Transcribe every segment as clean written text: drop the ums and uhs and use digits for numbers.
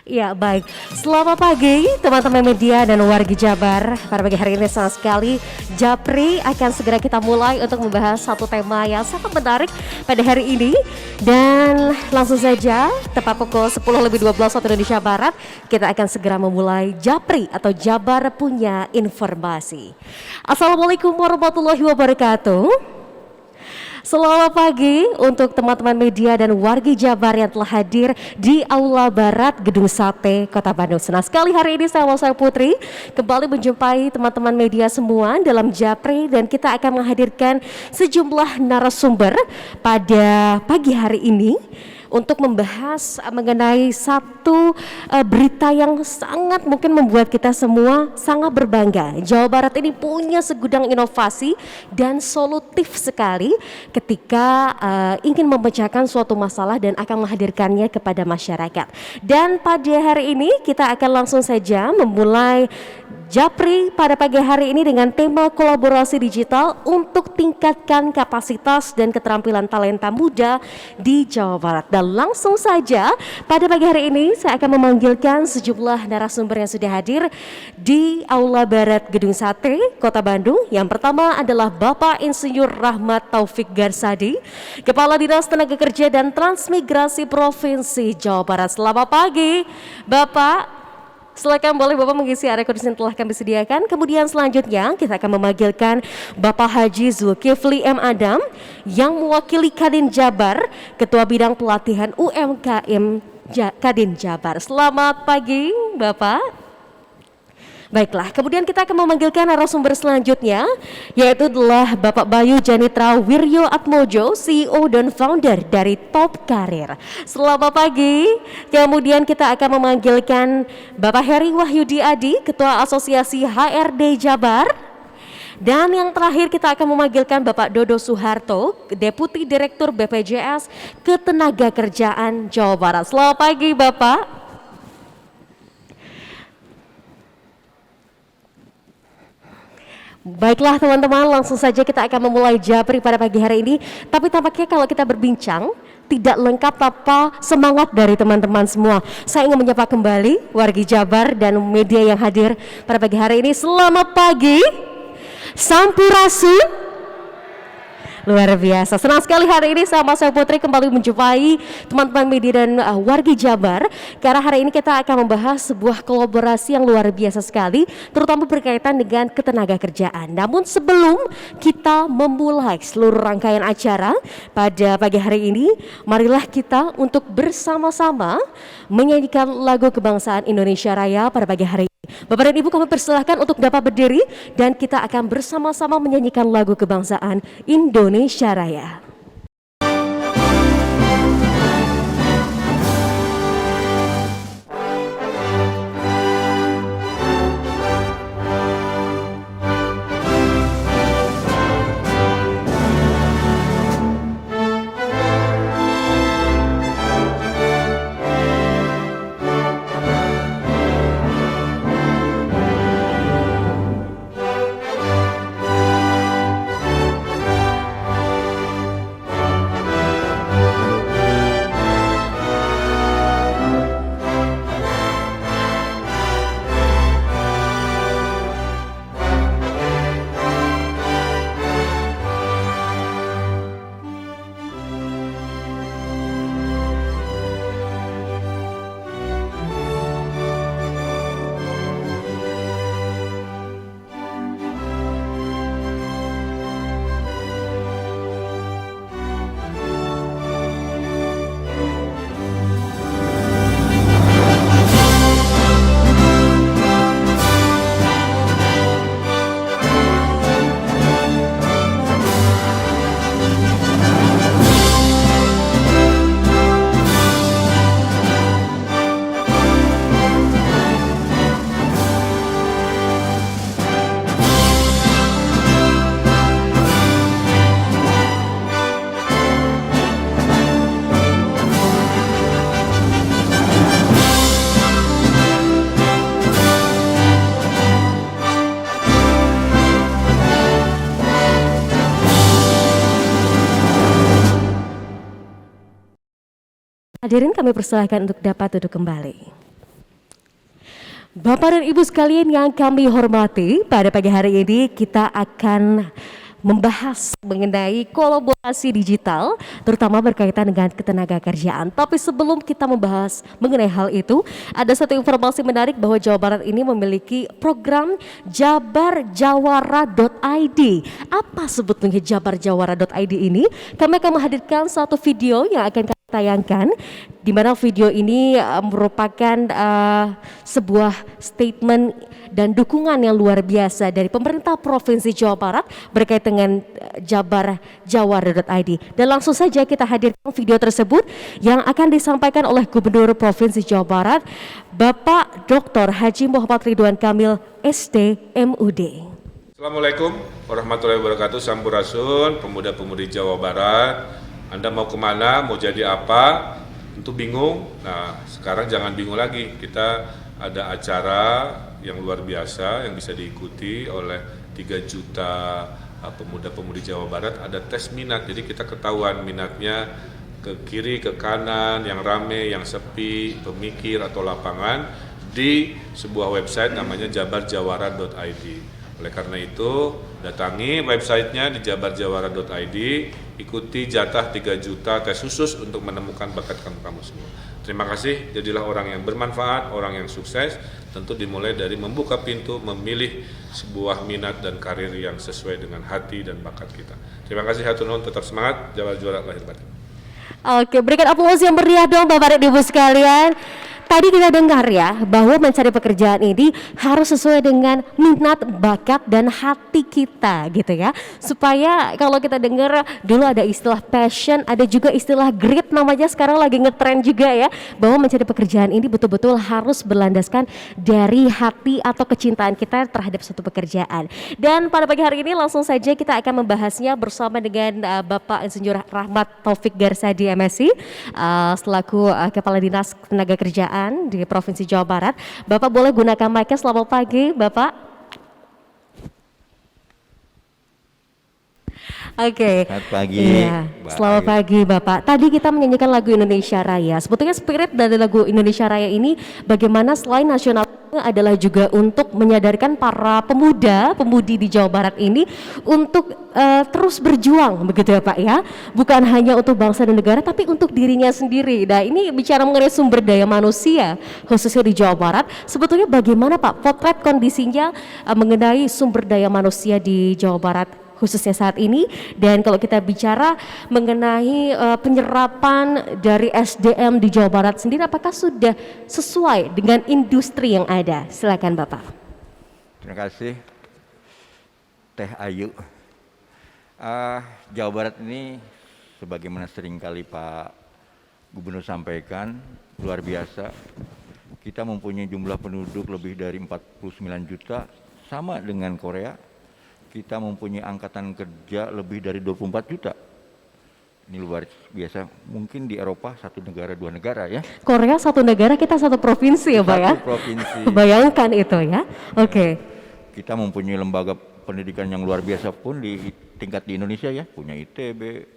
Ya baik, selamat pagi teman-teman media dan wargi Jabar. Pada pagi hari ini senang sekali Japri akan segera kita mulai untuk membahas satu tema yang sangat menarik pada hari ini. Dan langsung saja tepat pukul 10:12 waktu Indonesia Barat kita akan segera memulai Japri atau Jabar punya informasi. Assalamualaikum warahmatullahi wabarakatuh. Selamat pagi untuk teman-teman media dan wargi Jabar yang telah hadir di Aula Barat Gedung Sate Kota Bandung. Senang sekali hari ini saya Putri kembali menjumpai teman-teman media semua dalam Japri, dan kita akan menghadirkan sejumlah narasumber pada pagi hari ini untuk membahas mengenai satu berita yang sangat mungkin membuat kita semua sangat berbangga. Jawa Barat ini punya segudang inovasi dan solutif sekali ketika ingin memecahkan suatu masalah dan akan menghadirkannya kepada masyarakat. Dan pada hari ini kita akan langsung saja memulai Japri pada pagi hari ini dengan tema kolaborasi digital untuk tingkatkan kapasitas dan keterampilan talenta muda di Jawa Barat. Dan langsung saja pada pagi hari ini saya akan memanggilkan sejumlah narasumber yang sudah hadir di Aula Barat Gedung Sate Kota Bandung. Yang pertama adalah Bapak Insinyur Rahmat Taufik Garsadi, Kepala Dinas Tenaga Kerja dan Transmigrasi Provinsi Jawa Barat. Selamat pagi Bapak. Silakan, boleh Bapak mengisi area kursi yang telah kami sediakan. Kemudian selanjutnya kita akan memanggilkan Bapak Haji Zulkifli M. Adam yang mewakili Kadin Jabar, Ketua Bidang Pelatihan UMKM Kadin Jabar. Selamat pagi Bapak. Baiklah, kemudian kita akan memanggilkan narasumber selanjutnya, yaitu adalah Bapak Bayu Janitra Wiryo Atmojo, CEO dan founder dari Top Karir. Selamat pagi. Kemudian kita akan memanggilkan Bapak Heri Wahyudi Adi, Ketua Asosiasi HRD Jabar. Dan yang terakhir kita akan memanggilkan Bapak Dodo Suharto, Deputi Direktur BPJS Ketenagakerjaan Jawa Barat. Selamat pagi Bapak. Baiklah teman-teman, langsung saja kita akan memulai Japri pada pagi hari ini. Tapi tampaknya kalau kita berbincang tidak lengkap tanpa semangat dari teman-teman semua. Saya ingin menyapa kembali wargi Jabar dan media yang hadir pada pagi hari ini. Selamat pagi, Sampurasun. Luar biasa, senang sekali hari ini saya Putri kembali menjumpai teman-teman media dan wargi Jabar. Karena hari ini kita akan membahas sebuah kolaborasi yang luar biasa sekali, terutama berkaitan dengan ketenaga kerjaan. Namun sebelum kita memulai seluruh rangkaian acara pada pagi hari ini, marilah kita untuk bersama-sama menyanyikan lagu kebangsaan Indonesia Raya pada pagi hari ini. Bapak dan Ibu, kami persilahkan untuk dapat berdiri dan kita akan bersama-sama menyanyikan lagu kebangsaan Indonesia Raya. Hadirin kami persilahkan untuk dapat duduk kembali. Bapak dan Ibu sekalian yang kami hormati, pada pagi hari ini kita akan membahas mengenai kolaborasi digital, terutama berkaitan dengan ketenagakerjaan. Tapi sebelum kita membahas mengenai hal itu, ada satu informasi menarik bahwa Jawa Barat ini memiliki program jabarjawara.id. Apa sebetulnya jabarjawara.id ini? Kami akan menghadirkan satu video yang akan kami tayangkan, di mana video ini merupakan sebuah statement dan dukungan yang luar biasa dari pemerintah Provinsi Jawa Barat berkait dengan jabarjawara.id. Dan langsung saja kita hadirkan video tersebut yang akan disampaikan oleh Gubernur Provinsi Jawa Barat, Bapak Dr. Haji Muhammad Ridwan Kamil, SD, MUD. Assalamualaikum warahmatullahi wabarakatuh. Sampurasun, pemuda-pemudi Jawa Barat. Anda mau kemana, mau jadi apa, tentu bingung. Nah, sekarang jangan bingung lagi. Kita ada acara yang luar biasa yang bisa diikuti oleh 3 juta pemuda-pemudi Jawa Barat. Ada tes minat, jadi kita ketahuan minatnya ke kiri, ke kanan, yang rame, yang sepi, pemikir atau lapangan, di sebuah website namanya jabarjawara.id. Oleh karena itu, datangi websitenya di jabarjawara.id, ikuti jatah 3 juta tes khusus untuk menemukan bakat kamu semua. Terima kasih, jadilah orang yang bermanfaat, orang yang sukses, tentu dimulai dari membuka pintu, memilih sebuah minat dan karir yang sesuai dengan hati dan bakat kita. Terima kasih, hatur nuhun, tetap semangat, Jabar Juara lahir batin. Oke, berikan aplaus yang meriah dong Bapak dan Ibu sekalian. Tadi kita dengar ya bahwa mencari pekerjaan ini harus sesuai dengan minat, bakat, dan hati kita gitu ya. Supaya kalau kita dengar dulu ada istilah passion, ada juga istilah grit namanya, sekarang lagi ngetrend juga ya. Bahwa mencari pekerjaan ini betul-betul harus berlandaskan dari hati atau kecintaan kita terhadap suatu pekerjaan. Dan pada pagi hari ini langsung saja kita akan membahasnya bersama dengan Bapak Insinyur Rahmat Taufik Garsadi MSI selaku Kepala Dinas Tenaga Kerjaan di Provinsi Jawa Barat. Bapak boleh gunakan mic-nya. Selamat pagi Bapak. Oke. Selamat pagi. Iya. Selamat pagi Bapak. Tadi kita menyanyikan lagu Indonesia Raya. Sebetulnya spirit dari lagu Indonesia Raya ini bagaimana selain nasional adalah juga untuk menyadarkan para pemuda, pemudi di Jawa Barat ini untuk terus berjuang begitu ya Pak ya. Bukan hanya untuk bangsa dan negara tapi untuk dirinya sendiri. Nah, ini bicara mengenai sumber daya manusia khususnya di Jawa Barat. Sebetulnya bagaimana Pak potret kondisinya mengenai sumber daya manusia di Jawa Barat khususnya saat ini, dan kalau kita bicara mengenai penyerapan dari SDM di Jawa Barat sendiri, apakah sudah sesuai dengan industri yang ada? Silakan Bapak. Terima kasih Teh Ayu. Jawa Barat ini sebagaimana seringkali Pak Gubernur sampaikan, luar biasa. Kita mempunyai jumlah penduduk lebih dari 49 juta, sama dengan Korea. Kita mempunyai angkatan kerja lebih dari 24 juta. Ini luar biasa. Mungkin di Eropa 1 negara 2 negara ya. Korea 1 negara, kita 1 provinsi ya Pak ya. 1 provinsi. Bayangkan itu ya. Oke. Kita mempunyai lembaga pendidikan yang luar biasa pun di tingkat di Indonesia ya. Punya ITB,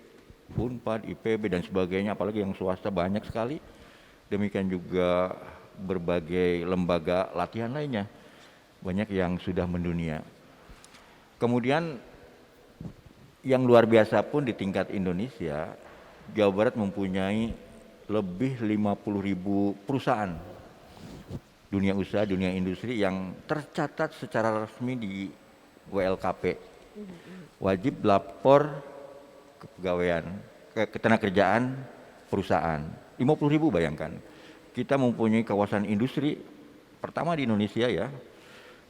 Unpad, IPB dan sebagainya. Apalagi yang swasta banyak sekali. Demikian juga berbagai lembaga latihan lainnya. Banyak yang sudah mendunia. Kemudian yang luar biasa pun di tingkat Indonesia, Jawa Barat mempunyai lebih 50.000 perusahaan dunia usaha, dunia industri yang tercatat secara resmi di WLKP, wajib lapor kepegawaian, ketenagakerjaan perusahaan. 50.000 bayangkan. Kita mempunyai kawasan industri pertama di Indonesia ya,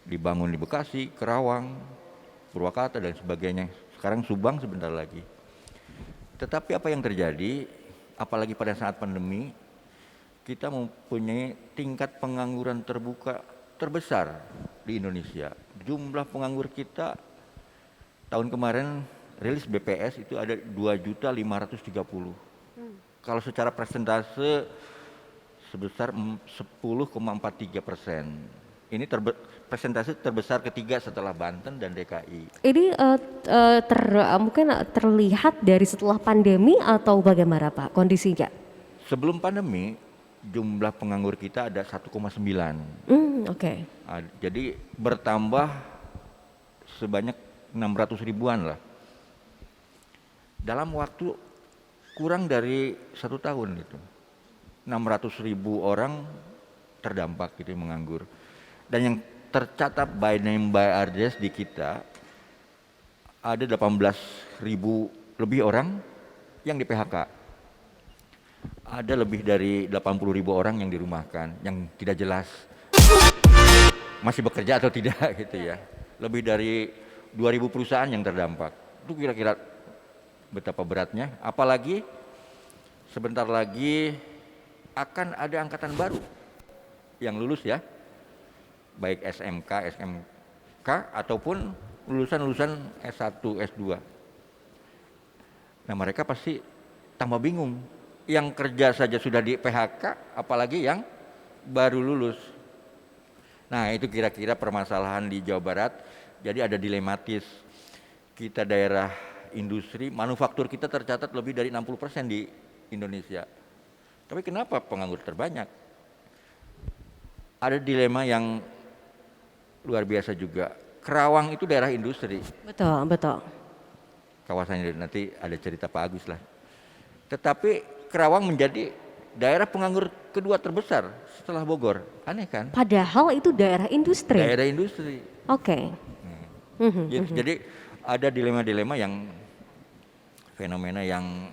dibangun di Bekasi, Kerawang, Purwakarta dan sebagainya. Sekarang Subang sebentar lagi. Tetapi apa yang terjadi, apalagi pada saat pandemi, kita mempunyai tingkat pengangguran terbuka terbesar di Indonesia. Jumlah penganggur kita tahun kemarin rilis BPS itu ada 2.530.000. Kalau secara persentase sebesar 10,43%. Ini persentase terbesar ketiga setelah Banten dan DKI. Ini mungkin terlihat dari setelah pandemi atau bagaimana Pak kondisinya? Sebelum pandemi jumlah penganggur kita ada 1,9. Oke. Jadi bertambah sebanyak 600 ribuan lah. Dalam waktu kurang dari 1 tahun itu. 600 ribu orang terdampak gitu menganggur. Dan yang tercatat by name by address di kita ada 18 ribu lebih orang yang di PHK. Ada lebih dari 80 ribu orang yang dirumahkan, yang tidak jelas masih bekerja atau tidak gitu ya. Lebih dari 2.000 perusahaan yang terdampak. Itu kira-kira betapa beratnya. Apalagi sebentar lagi akan ada angkatan baru yang lulus ya, baik SMK ataupun lulusan S1, S2. Nah mereka pasti tambah bingung. Yang kerja saja sudah di PHK, apalagi yang baru lulus. Nah itu kira-kira permasalahan di Jawa Barat. Jadi ada dilematis. Kita daerah industri, manufaktur kita tercatat lebih dari 60% di Indonesia. Tapi kenapa penganggur terbanyak? Ada dilema yang luar biasa juga. Kerawang itu daerah industri. Betul, betul. Kawasannya nanti ada cerita Pak Agus lah. Tetapi Kerawang menjadi daerah penganggur kedua terbesar setelah Bogor. Aneh kan? Padahal itu daerah industri. Daerah industri. Oke. Jadi ada dilema-dilema yang fenomena yang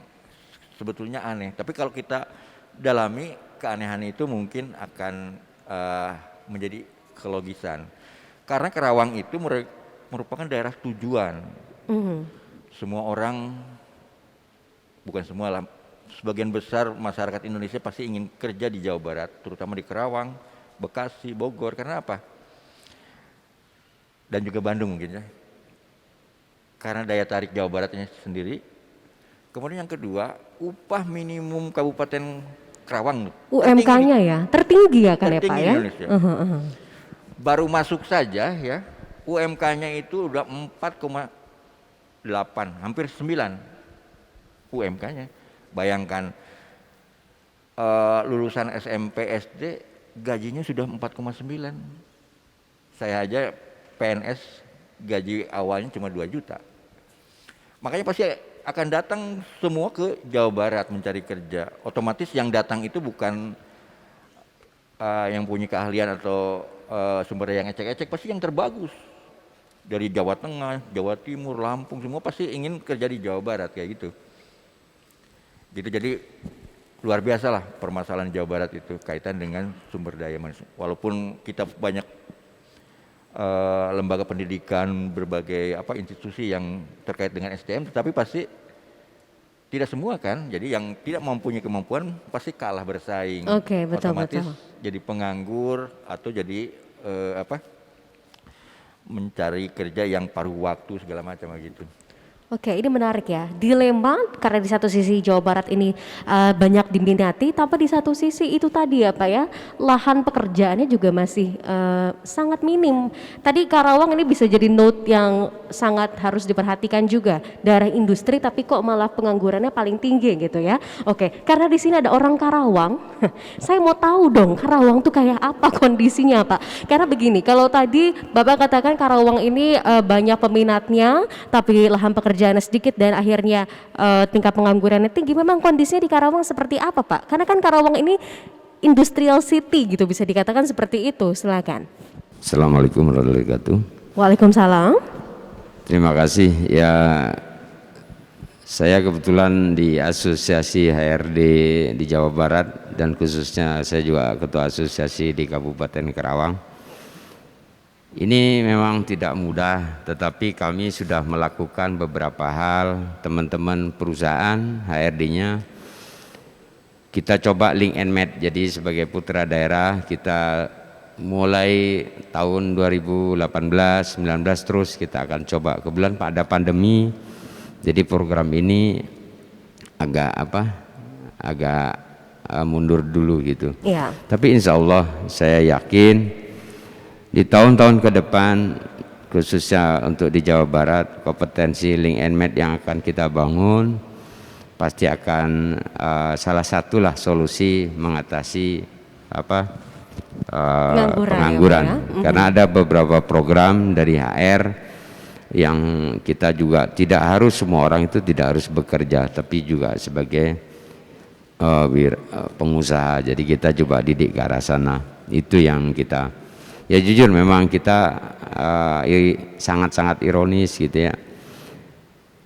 sebetulnya aneh. Tapi kalau kita dalami keanehan itu mungkin akan menjadi kelogisan. Karena Kerawang itu merupakan daerah tujuan. Semua orang, bukan semua lah, sebagian besar masyarakat Indonesia pasti ingin kerja di Jawa Barat, terutama di Kerawang, Bekasi, Bogor. Karena apa? Dan juga Bandung mungkin ya. Karena daya tarik Jawa Baratnya sendiri. Kemudian yang kedua, upah minimum Kabupaten Kerawang UMK-nya ya, tertinggi ya kan ya Pak ya? Indonesia. Baru masuk saja ya, UMK-nya itu udah 4,8, hampir 9 UMK-nya. Bayangkan lulusan SMP, SD gajinya sudah 4,9. Saya aja PNS gaji awalnya cuma 2 juta. Makanya pasti akan datang semua ke Jawa Barat mencari kerja. Otomatis yang datang itu bukan yang punya keahlian atau sumber daya yang ecek-ecek, pasti yang terbagus. Dari Jawa Tengah, Jawa Timur, Lampung, semua pasti ingin kerja di Jawa Barat kayak gitu. Jadi luar biasa lah permasalahan Jawa Barat itu kaitan dengan sumber daya manusia. Walaupun kita banyak lembaga pendidikan, berbagai institusi yang terkait dengan SDM, tetapi pasti tidak semua kan. Jadi yang tidak mempunyai kemampuan pasti kalah bersaing. Oke, betul, otomatis betul. jadi penganggur atau jadi mencari kerja yang paruh waktu segala macam gitu. Oke, ini menarik ya. Dilema karena di satu sisi Jawa Barat ini banyak diminati, tapi di satu sisi itu tadi ya Pak ya, lahan pekerjaannya juga masih sangat minim. Tadi Karawang ini bisa jadi note yang sangat harus diperhatikan juga. Daerah industri tapi kok malah penganggurannya paling tinggi gitu ya. Oke, karena di sini ada orang Karawang, saya mau tahu dong Karawang tuh kayak apa kondisinya Pak. Karena begini, kalau tadi Bapak katakan Karawang ini banyak peminatnya, tapi lahan pekerjaannya sedikit dan akhirnya tingkat penganggurannya tinggi. Memang kondisinya di Karawang seperti apa Pak? Karena kan Karawang ini industrial city gitu, bisa dikatakan seperti itu. Silakan. Assalamualaikum warahmatullahi wabarakatuh. Waalaikumsalam. Terima kasih ya. Saya kebetulan di Asosiasi HRD di Jawa Barat dan khususnya saya juga Ketua Asosiasi di Kabupaten Karawang. Ini memang tidak mudah, tetapi kami sudah melakukan beberapa hal. Teman-teman perusahaan HRD-nya kita coba link and match. Jadi sebagai putra daerah kita mulai tahun 2018, 19 terus kita akan coba. Kebetulan ada pandemi, jadi program ini agak mundur dulu gitu. Iya. Tapi insya Allah saya yakin di tahun-tahun ke depan khususnya untuk di Jawa Barat, kompetensi link and match yang akan kita bangun pasti akan salah satulah solusi mengatasi pengangguran. ya, Pak, ya? Karena ada beberapa program dari HR yang kita juga tidak harus, semua orang itu tidak harus bekerja, tapi juga sebagai pengusaha. Jadi kita coba didik ke arah sana. Itu yang kita, ya jujur memang kita sangat-sangat ironis gitu ya,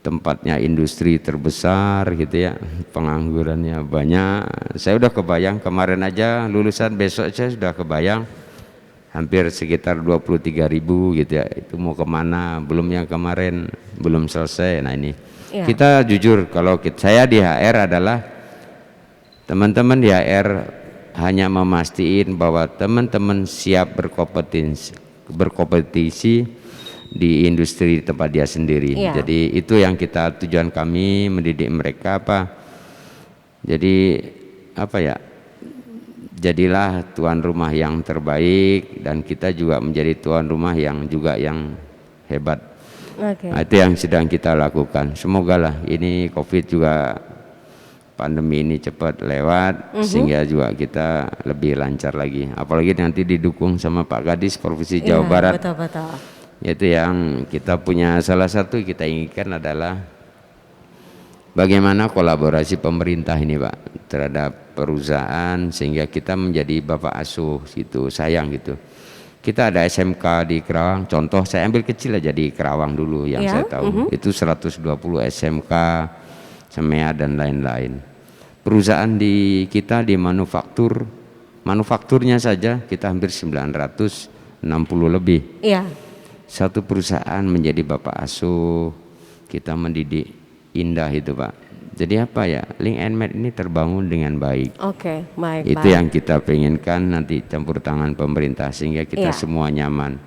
tempatnya industri terbesar gitu ya, penganggurannya banyak. Saya udah kebayang kemarin aja lulusan, besok saya sudah kebayang hampir sekitar 23.000 gitu ya, itu mau kemana, belum yang kemarin belum selesai. Nah ini Ya. kita jujur, kalau saya di HR adalah teman-teman di HR hanya memastikan bahwa teman-teman siap berkompetisi di industri tempat dia sendiri. Iya. Jadi itu yang kita, tujuan kami mendidik mereka apa, jadi apa ya, jadilah tuan rumah yang terbaik dan kita juga menjadi tuan rumah yang juga yang hebat. Oke. Nah, itu yang sedang kita lakukan. Semoga lah ini COVID juga, pandemi ini cepat lewat, sehingga juga kita lebih lancar lagi. Apalagi nanti didukung sama Pak Kadis Provinsi Jawa Iya, Barat. betul-betul. Yaitu yang kita punya, salah satu kita inginkan adalah bagaimana kolaborasi pemerintah ini Pak terhadap perusahaan, sehingga kita menjadi bapak asuh gitu, sayang gitu. Kita ada SMK di Kerawang, contoh saya ambil kecil aja di Kerawang dulu yang Ya, saya tahu, itu 120 SMK, SEMEA dan lain-lain. Perusahaan di kita di manufakturnya saja kita hampir 960 lebih. Iya. Satu perusahaan menjadi bapak asuh, kita mendidik indah itu Pak. Jadi apa ya, Link and Med ini terbangun dengan baik. Oke, baik. Itu yang kita pengenkan, nanti campur tangan pemerintah sehingga kita Iya. semua nyaman.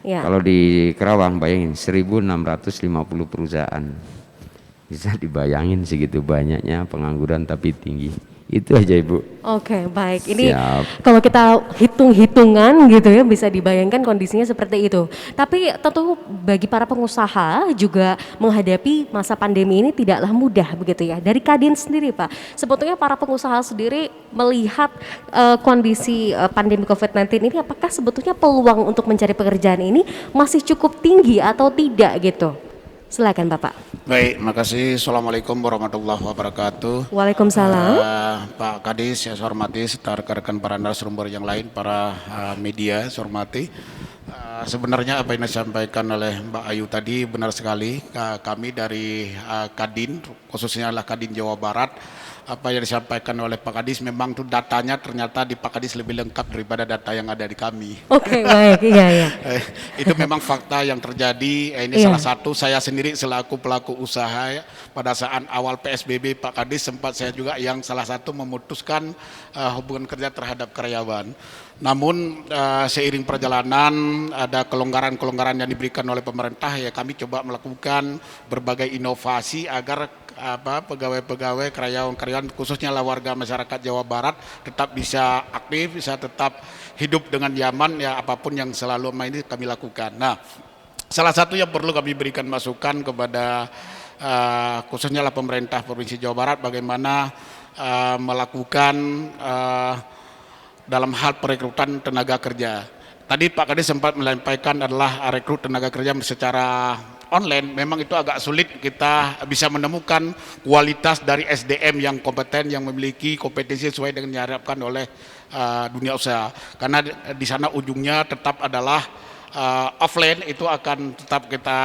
Ya. Kalau di Kerawang bayangin 1.650 perusahaan, bisa dibayangin segitu banyaknya pengangguran tapi tinggi. Itu aja Ibu. Oke, baik. Ini Siap. kalau kita hitung-hitungan gitu ya, bisa dibayangkan kondisinya seperti itu. Tapi tentu bagi para pengusaha juga menghadapi masa pandemi ini tidaklah mudah begitu ya. Dari Kadin sendiri Pak, sebetulnya para pengusaha sendiri melihat kondisi pandemi COVID-19 ini, apakah sebetulnya peluang untuk mencari pekerjaan ini masih cukup tinggi atau tidak gitu? Silakan Bapak. Baik, makasih. Assalamualaikum warahmatullahi wabarakatuh. Waalaikumsalam. Pak Kadis, saya hormati, serta rekan-rekan para narasumber yang lain, para media, saya hormati. Sebenarnya apa yang disampaikan oleh Mbak Ayu tadi benar sekali. Kami dari Kadin, khususnya adalah Kadin Jawa Barat, apa yang disampaikan oleh Pak Kadis memang tuh datanya ternyata di Pak Kadis lebih lengkap daripada data yang ada di kami. Oke, baik. Iya. Itu memang fakta yang terjadi. Ini Iya. salah satu saya sendiri selaku pelaku usaha ya, pada saat awal PSBB Pak Kadis sempat saya juga yang salah satu memutuskan hubungan kerja terhadap karyawan. Namun seiring perjalanan ada kelonggaran-kelonggaran yang diberikan oleh pemerintah, ya kami coba melakukan berbagai inovasi agar pegawai-pegawai, karyawan-karyawan khususnya lah warga masyarakat Jawa Barat tetap bisa aktif, bisa tetap hidup dengan nyaman, ya apapun yang selalu ini kami lakukan. Nah, salah satu yang perlu kami berikan masukan kepada khususnya lah pemerintah Provinsi Jawa Barat bagaimana melakukan dalam hal perekrutan tenaga kerja. Tadi Pak Kadis sempat menyampaikan adalah rekrut tenaga kerja secara online, memang itu agak sulit kita bisa menemukan kualitas dari SDM yang kompeten, yang memiliki kompetensi sesuai dengan yang diharapkan oleh dunia usaha. Karena di sana ujungnya tetap adalah offline, itu akan tetap kita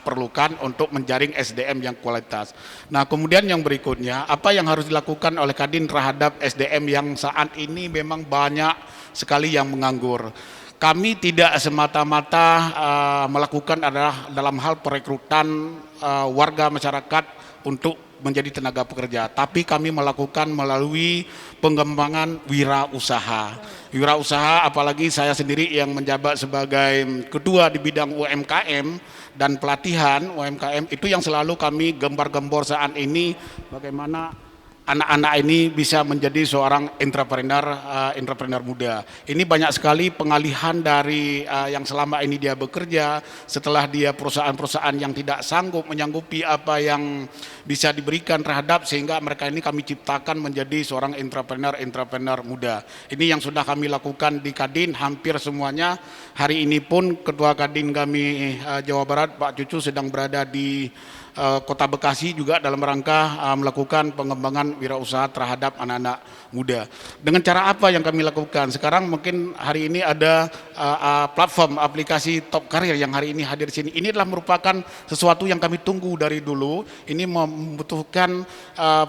perlukan untuk menjaring SDM yang kualitas. Nah, kemudian yang berikutnya, apa yang harus dilakukan oleh Kadin terhadap SDM yang saat ini memang banyak sekali yang menganggur. Kami tidak semata-mata melakukan adalah dalam hal perekrutan warga masyarakat untuk menjadi tenaga pekerja, tapi kami melakukan melalui pengembangan wirausaha. Wirausaha, apalagi saya sendiri yang menjabat sebagai ketua di bidang UMKM dan pelatihan UMKM, itu yang selalu kami gembar-gembor saat ini bagaimana anak-anak ini bisa menjadi seorang entrepreneur muda. Ini banyak sekali pengalihan dari yang selama ini dia bekerja, setelah dia perusahaan-perusahaan yang tidak sanggup menyanggupi apa yang bisa diberikan terhadap, sehingga mereka ini kami ciptakan menjadi seorang entrepreneur muda. Ini yang sudah kami lakukan di Kadin hampir semuanya. Hari ini pun Ketua Kadin kami Jawa Barat Pak Cucu sedang berada di Kota Bekasi juga dalam rangka melakukan pengembangan wirausaha terhadap anak-anak muda. Dengan cara apa yang kami lakukan? Sekarang mungkin hari ini ada platform aplikasi Top Career yang hari ini hadir di sini. Ini adalah merupakan sesuatu yang kami tunggu dari dulu. Ini membutuhkan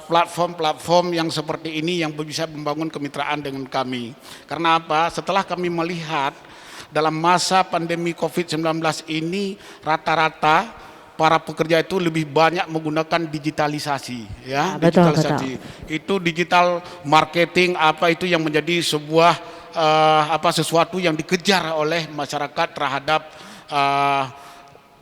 platform-platform yang seperti ini yang bisa membangun kemitraan dengan kami. Karena apa? Setelah kami melihat dalam masa pandemi COVID-19 ini rata-rata para pekerja itu lebih banyak menggunakan digitalisasi, ya, Betul, digitalisasi. Itu digital marketing apa itu yang menjadi sebuah sesuatu yang dikejar oleh masyarakat terhadap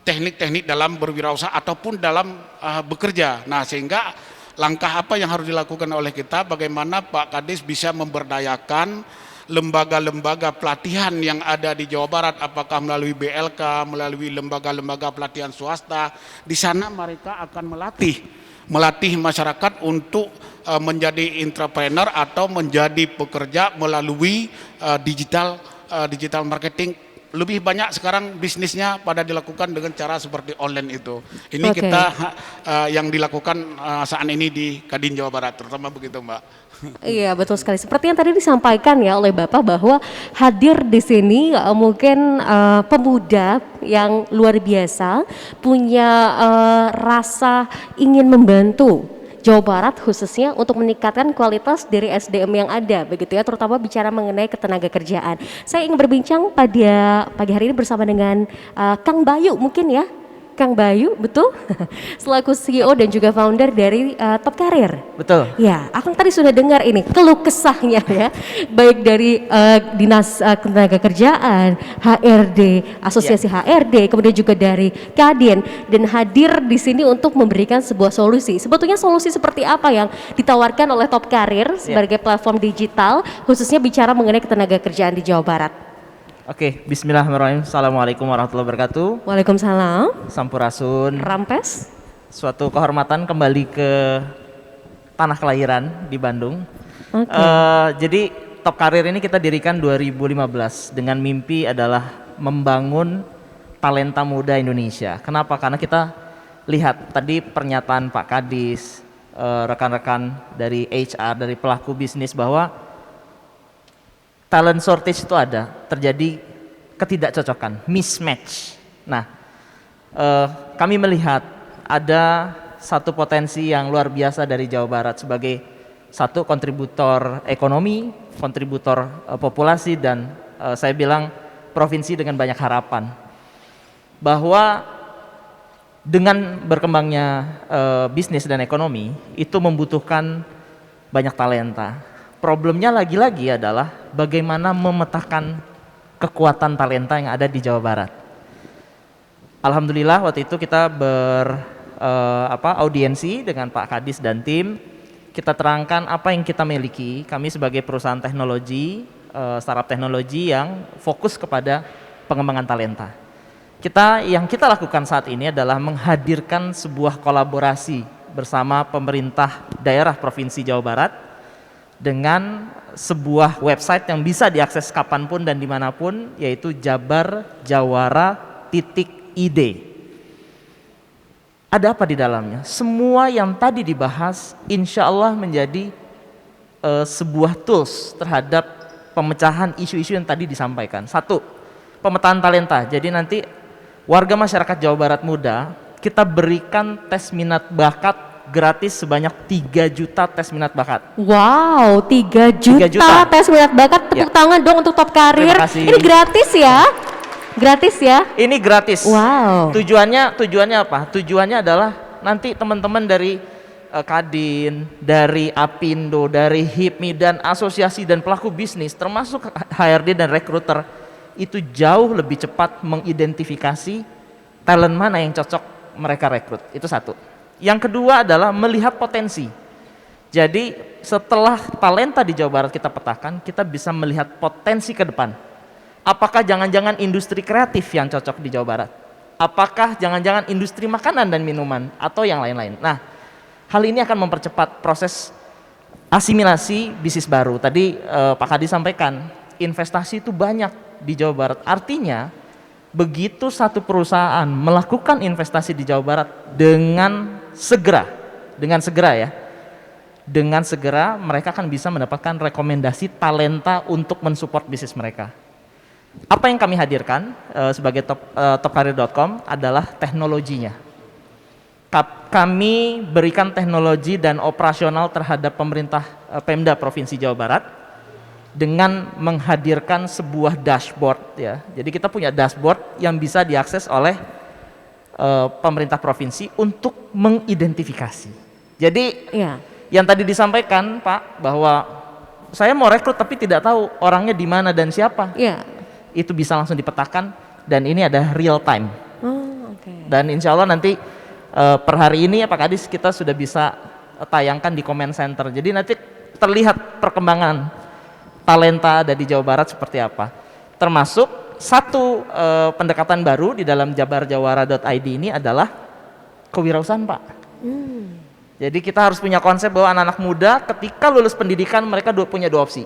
teknik-teknik dalam berwirausaha ataupun dalam bekerja. Nah, sehingga langkah apa yang harus dilakukan oleh kita, bagaimana Pak Kadis bisa memberdayakan lembaga-lembaga pelatihan yang ada di Jawa Barat, apakah melalui BLK, melalui lembaga-lembaga pelatihan swasta. Di sana mereka akan melatih masyarakat untuk menjadi entrepreneur atau menjadi pekerja melalui digital marketing. Lebih banyak sekarang bisnisnya pada dilakukan dengan cara seperti online itu. Ini kita yang dilakukan saat ini di Kadin Jawa Barat, terutama begitu, Mbak. Iya, betul sekali. Seperti yang tadi disampaikan ya oleh Bapak bahwa hadir di sini mungkin pemuda yang luar biasa punya rasa ingin membantu Jawa Barat khususnya untuk meningkatkan kualitas dari SDM yang ada, begitu ya, terutama bicara mengenai ketenaga kerjaan. Saya ingin berbincang pada pagi hari ini bersama dengan Kang Bayu mungkin ya. Kang Bayu, betul? Selaku CEO dan juga founder dari Top Career. Betul. Ya, aku tadi sudah dengar ini keluh kesahnya ya, baik dari Dinas Ketenaga Kerjaan, HRD, Asosiasi HRD, kemudian juga dari Kadin, dan hadir di sini untuk memberikan sebuah solusi. Sebetulnya solusi seperti apa yang ditawarkan oleh Top Career sebagai platform digital, khususnya bicara mengenai ketenaga kerjaan di Jawa Barat? Oke, bismillahirrahmanirrahim. Assalamualaikum warahmatullahi wabarakatuh. Waalaikumsalam. Sampurasun. Rampes. Suatu kehormatan kembali ke tanah kelahiran di Bandung. Jadi Top Career ini kita dirikan 2015 dengan mimpi adalah membangun talenta muda Indonesia. Kenapa? Karena kita lihat tadi pernyataan Pak Kadis, rekan-rekan dari HR, dari pelaku bisnis bahwa talent shortage itu ada, terjadi ketidakcocokan, mismatch. Nah, kami melihat ada satu potensi yang luar biasa dari Jawa Barat sebagai satu kontributor ekonomi, kontributor populasi, dan saya bilang provinsi dengan banyak harapan. Bahwa dengan berkembangnya bisnis dan ekonomi itu membutuhkan banyak talenta. Problemnya lagi-lagi adalah bagaimana memetakan kekuatan talenta yang ada di Jawa Barat. Alhamdulillah waktu itu kita audiensi dengan Pak Kadis dan tim. Kita terangkan apa yang kita miliki. Kami sebagai perusahaan teknologi, startup teknologi yang fokus kepada pengembangan talenta. Yang kita lakukan saat ini adalah menghadirkan sebuah kolaborasi bersama pemerintah daerah Provinsi Jawa Barat dengan sebuah website yang bisa diakses kapanpun dan dimanapun, yaitu jabarjawara.id. Ada apa di dalamnya? Semua yang tadi dibahas insya Allah menjadi sebuah tools terhadap pemecahan isu-isu yang tadi disampaikan. Satu, pemetaan talenta. Jadi nanti warga masyarakat Jawa Barat muda kita berikan tes minat bakat gratis sebanyak 3 juta tes minat bakat. Wow, 3 juta tes minat bakat. Tepuk tangan dong untuk Top Career. Ini gratis ya? Gratis ya? Ini gratis. Wow. Tujuannya apa? Tujuannya adalah nanti teman-teman dari Kadin, dari Apindo, dari HIPMI dan asosiasi dan pelaku bisnis termasuk HRD dan rekruter itu jauh lebih cepat mengidentifikasi talent mana yang cocok mereka rekrut. Itu satu. Yang kedua adalah melihat potensi. Jadi setelah talenta di Jawa Barat kita petakan, kita bisa melihat potensi ke depan. Apakah jangan-jangan industri kreatif yang cocok di Jawa Barat? Apakah jangan-jangan industri makanan dan minuman atau yang lain-lain? Nah, hal ini akan mempercepat proses asimilasi bisnis baru. Tadi Pak Kadi sampaikan, investasi itu banyak di Jawa Barat. Artinya, begitu satu perusahaan melakukan investasi di Jawa Barat dengan segera mereka akan bisa mendapatkan rekomendasi talenta untuk mensupport bisnis mereka. Apa yang kami hadirkan sebagai topkarir.com adalah teknologinya. Kami berikan teknologi dan operasional terhadap pemerintah Pemda Provinsi Jawa Barat dengan menghadirkan sebuah dashboard ya. Jadi kita punya dashboard yang bisa diakses oleh pemerintah provinsi untuk mengidentifikasi. Jadi yang tadi disampaikan Pak bahwa saya mau rekrut tapi tidak tahu orangnya di mana dan siapa. Itu bisa langsung dipetakan dan ini ada real time. Dan insya Allah nanti per hari ini ya Pak Kadis kita sudah bisa tayangkan di comment center. Jadi nanti terlihat perkembangan talenta ada di Jawa Barat seperti apa. Termasuk satu pendekatan baru di dalam jabarjawara.id ini adalah kewirausahaan Pak. Jadi kita harus punya konsep bahwa anak-anak muda ketika lulus pendidikan mereka punya dua opsi.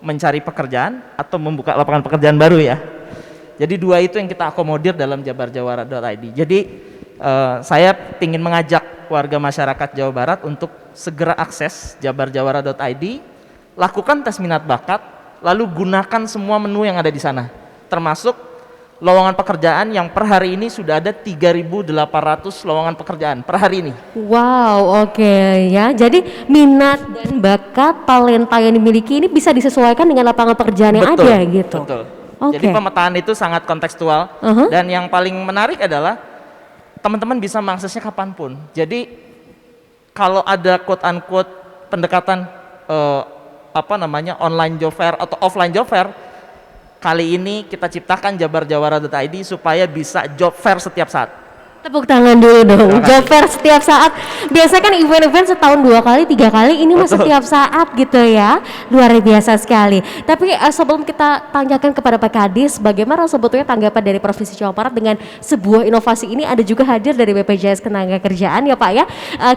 Mencari pekerjaan atau membuka lapangan pekerjaan baru ya. Jadi dua itu yang kita akomodir dalam jabarjawara.id. Jadi saya ingin mengajak warga masyarakat Jawa Barat untuk segera akses jabarjawara.id, lakukan tes minat bakat, lalu gunakan semua menu yang ada di sana. Termasuk lowongan pekerjaan yang per hari ini sudah ada 3.800 lowongan pekerjaan per hari ini. Wow, oke ya. Jadi minat dan bakat talenta yang dimiliki ini bisa disesuaikan dengan lapangan pekerjaan yang ada gitu. Betul. Jadi pemetaan itu sangat kontekstual dan yang paling menarik adalah teman-teman bisa mengaksesnya kapanpun. Jadi kalau ada quote unquote pendekatan online job fair atau offline job fair, kali ini kita ciptakan jabarjawara.id supaya bisa job fair setiap saat. Tepuk tangan dulu dong. Job fair setiap saat. Biasanya kan event-event setahun 2 kali, 3 kali, ini mah setiap saat gitu ya. Luar biasa sekali. Tapi sebelum kita tanyakan kepada Pak Kadis, bagaimana sebetulnya tanggapan dari Provinsi Jawa Barat dengan sebuah inovasi ini? Ada juga hadir dari BPJS Ketenagakerjaan ya Pak ya.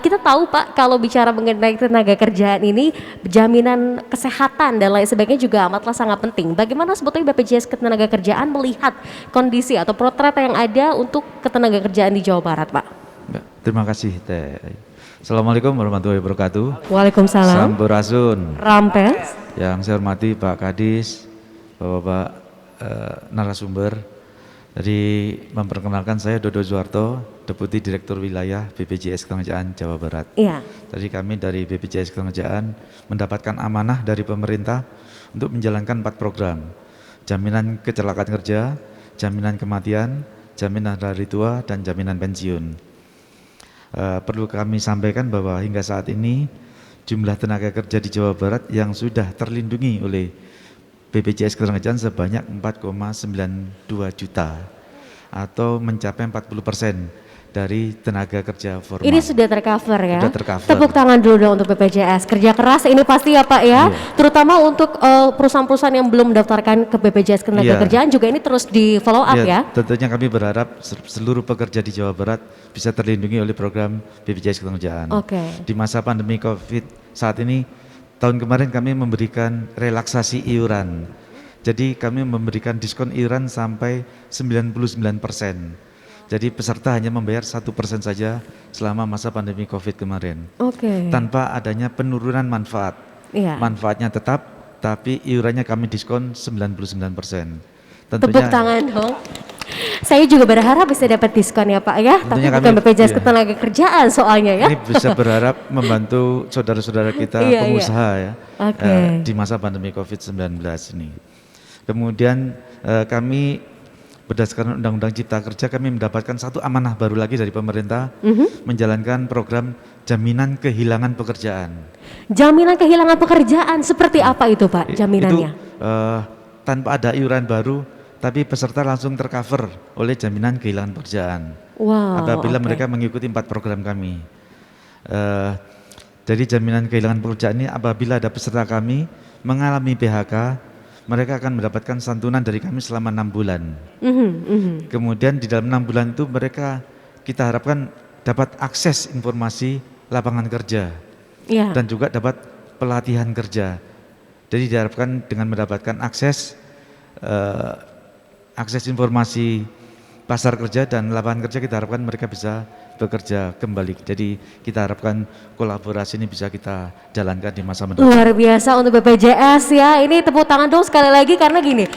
Kita tahu Pak, kalau bicara mengenai tenaga kerjaan ini, jaminan kesehatan dan lain sebagainya juga amatlah sangat penting. Bagaimana sebetulnya BPJS Ketenagakerjaan melihat kondisi atau potret yang ada untuk ketenagakerjaan di Jawa Barat, Pak? Terima kasih Teh. Assalamualaikum warahmatullahi wabarakatuh. Waalaikumsalam. Sampurasun. Rampes. Yang saya hormati Pak Kadis, Bapak narasumber. Jadi memperkenalkan saya Dodo Zuarto, Deputi Direktur Wilayah BPJS Ketenagakerjaan Jawa Barat. Iya. Jadi kami dari BPJS Ketenagakerjaan mendapatkan amanah dari pemerintah untuk menjalankan 4 program. Jaminan kecelakaan kerja, jaminan kematian, jaminan hari tua, dan jaminan pensiun. Perlu kami sampaikan bahwa hingga saat ini jumlah tenaga kerja di Jawa Barat yang sudah terlindungi oleh BPJS Ketenagakerjaan sebanyak 4,92 juta atau mencapai 40% dari tenaga kerja formal. Ini sudah tercover ya. Sudah tercover. Tepuk tangan dulu dong untuk BPJS. Kerja keras ini pasti ya Pak ya. Terutama untuk perusahaan-perusahaan yang belum mendaftarkan ke BPJS Ketenagakerjaan juga ini terus di follow up ya. Tentunya kami berharap seluruh pekerja di Jawa Barat bisa terlindungi oleh program BPJS Ketenagakerjaan. Di masa pandemi Covid saat ini, tahun kemarin kami memberikan relaksasi iuran. Jadi kami memberikan diskon iuran sampai 99%. Jadi peserta hanya membayar 1% saja selama masa pandemi Covid kemarin. Tanpa adanya penurunan manfaat. Manfaatnya tetap, tapi iurannya kami diskon 99%. Tepuk tangan dong. Saya juga berharap bisa dapat diskon ya Pak ya, tapi bukan BPJS Ketenagakerjaan soalnya ya. Ini bisa berharap membantu saudara-saudara kita pengusaha ya di masa pandemi Covid-19 ini. Kemudian kami berdasarkan Undang-Undang Cipta Kerja kami mendapatkan satu amanah baru lagi dari pemerintah, menjalankan program jaminan kehilangan pekerjaan. Jaminan kehilangan pekerjaan seperti apa itu Pak jaminannya? Itu tanpa ada iuran baru, tapi peserta langsung tercover oleh jaminan kehilangan pekerjaan. Apabila mereka mengikuti 4 program kami. Jadi jaminan kehilangan pekerjaan ini apabila ada peserta kami mengalami PHK, mereka akan mendapatkan santunan dari kami selama 6 bulan. Kemudian di dalam 6 bulan itu mereka kita harapkan dapat akses informasi lapangan kerja Iya. dan juga dapat pelatihan kerja. Jadi diharapkan dengan mendapatkan akses informasi pasar kerja dan lapangan kerja, kita harapkan mereka bisa bekerja kembali. Jadi kita harapkan kolaborasi ini bisa kita jalankan di masa mendatang. Luar biasa untuk BPJS ya. Ini tepuk tangan dong sekali lagi karena gini,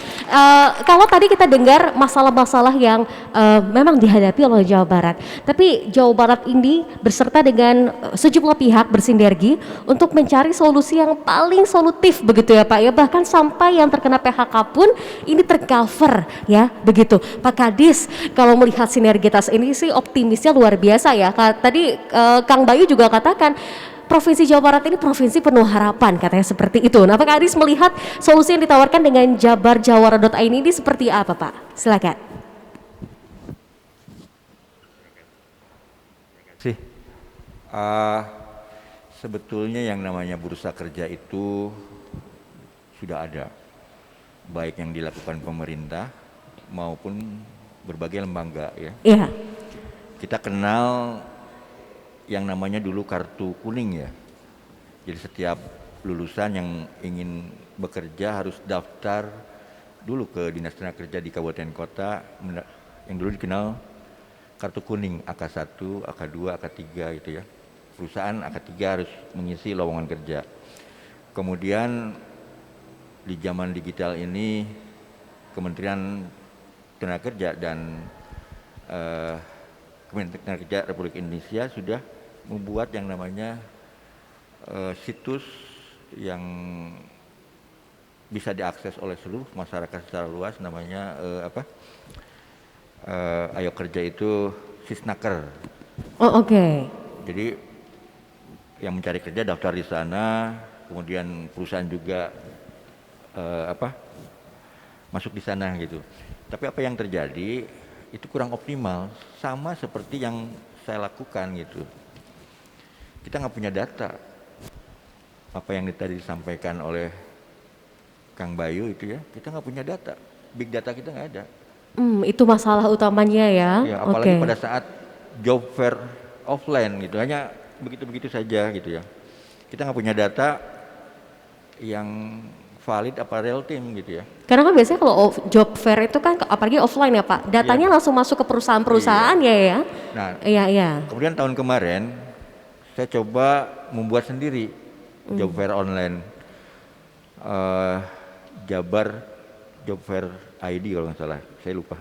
kalau tadi kita dengar masalah-masalah yang memang dihadapi oleh Jawa Barat, tapi Jawa Barat ini berserta dengan sejumlah pihak bersinergi untuk mencari solusi yang paling solutif begitu ya Pak ya. Bahkan sampai yang terkena PHK pun ini tercover ya begitu. Pak Kadis, kalau melihat sinergitas ini sih optimisnya luar biasa ya. Tadi Kang Bayu juga katakan Provinsi Jawa Barat ini provinsi penuh harapan katanya seperti itu. Nah Pak Kadis melihat solusi yang ditawarkan dengan jabarjawara.id ini seperti apa Pak? Silakan. Sebetulnya yang namanya bursa kerja itu sudah ada, baik yang dilakukan pemerintah maupun berbagai lembaga ya. Iya. Kita kenal yang namanya dulu kartu kuning ya. Jadi setiap lulusan yang ingin bekerja harus daftar dulu ke Dinas Tenaga Kerja di kabupaten kota, yang dulu dikenal kartu kuning AK1, AK2, AK3 gitu ya. Perusahaan AK3 harus mengisi lowongan kerja. Kemudian di zaman digital ini Kementerian Tenaga Kerja dan Kementerian Tenaga Kerja Republik Indonesia sudah membuat yang namanya situs yang bisa diakses oleh seluruh masyarakat secara luas, namanya Ayo Kerja itu Sisnaker. Oh oke. Jadi yang mencari kerja daftar di sana, kemudian perusahaan juga masuk di sana gitu. Tapi apa yang terjadi itu kurang optimal, sama seperti yang saya lakukan gitu. Kita nggak punya data. Apa yang tadi disampaikan oleh Kang Bayu itu ya, kita nggak punya data. Big data kita nggak ada. Itu masalah utamanya ya. Ya, apalagi pada saat job fair offline gitu, hanya begitu-begitu saja gitu ya. Kita nggak punya data yang valid apa real time gitu ya. Karena kan biasanya kalau job fair itu kan apalagi offline ya Pak, datanya langsung masuk ke perusahaan-perusahaan ya. Nah, Iya. kemudian tahun kemarin saya coba membuat sendiri job fair online, Jabar Job Fair ID kalau nggak salah, saya lupa.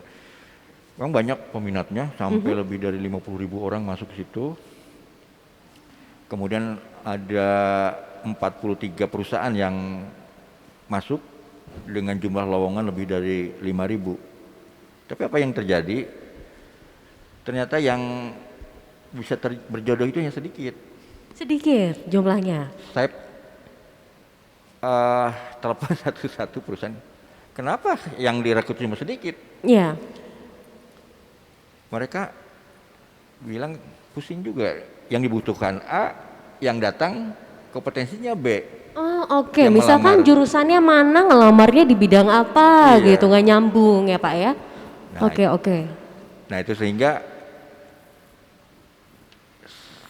Memang banyak peminatnya, sampai lebih dari 50.000 orang masuk ke situ. Kemudian ada 43 perusahaan yang masuk dengan jumlah lowongan lebih dari 5.000. Tapi apa yang terjadi? Ternyata yang bisa berjodoh itu hanya sedikit. Sedikit jumlahnya. Saya telepon satu-satu perusahaan. Kenapa yang direkrut cuma sedikit? Iya. Mereka bilang pusing juga. Yang dibutuhkan A, yang datang kompetensinya B. Oh oke. Yang Misalkan melamar. jurusannya mana, ngelamarnya di bidang apa Iya. gitu, nggak nyambung ya Pak ya. Nah, Oke. Nah itu sehingga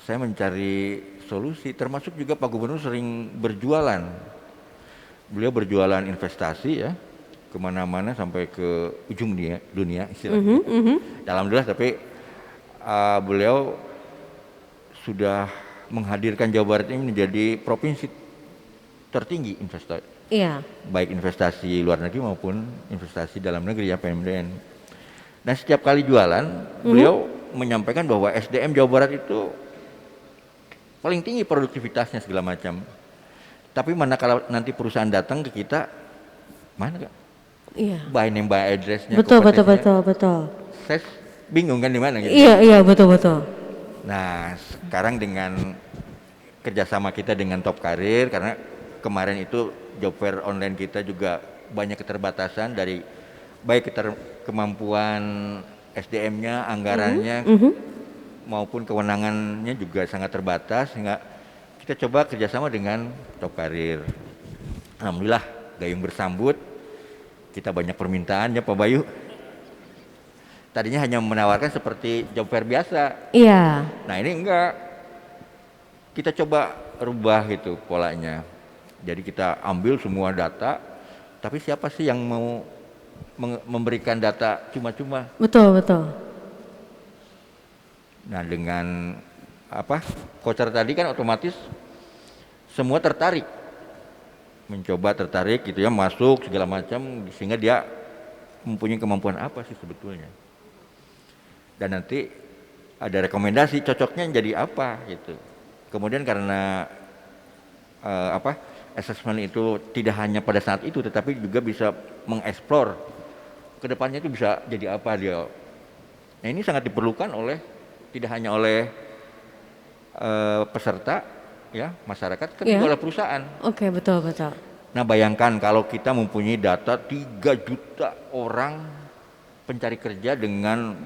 saya mencari solusi, termasuk juga Pak Gubernur sering berjualan. Beliau berjualan investasi ya, kemana-mana sampai ke ujung dunia istilahnya. Alhamdulillah, tapi beliau sudah menghadirkan Jawa Barat ini menjadi provinsi tertinggi investasi. Iya. Baik investasi luar negeri maupun investasi dalam negeri ya, PMDN. Nah setiap kali jualan beliau menyampaikan bahwa SDM Jawa Barat itu paling tinggi produktivitasnya segala macam. Tapi mana kalau nanti perusahaan datang ke kita, mana Kak? Iya. By name by address-nya. Betul. kompetensinya. Saya bingung kan di mana gitu. Iya betul. Nah sekarang dengan kerjasama kita dengan Top Karir, karena kemarin itu job fair online kita juga banyak keterbatasan dari baik kemampuan SDM-nya, anggarannya maupun kewenangannya juga sangat terbatas, sehingga kita coba kerjasama dengan Top Karir. Alhamdulillah gayung bersambut, kita banyak permintaannya Pak Bayu. Tadinya hanya menawarkan seperti job fair biasa. Iya. Nah ini enggak, kita coba rubah gitu polanya. Jadi kita ambil semua data, tapi siapa sih yang mau memberikan data cuma-cuma? Betul, betul. Nah dengan voucher tadi kan otomatis semua tertarik, mencoba tertarik gitu ya, masuk segala macam, sehingga dia mempunyai kemampuan apa sih sebetulnya. Dan nanti ada rekomendasi cocoknya jadi apa gitu. Kemudian karena assessment itu tidak hanya pada saat itu, tetapi juga bisa mengeksplor kedepannya itu bisa jadi apa dia. Nah ini sangat diperlukan oleh tidak hanya oleh peserta ya, masyarakat, tapi juga oleh perusahaan. Oke, betul, betul. Nah bayangkan kalau kita mempunyai data 3 juta orang pencari kerja dengan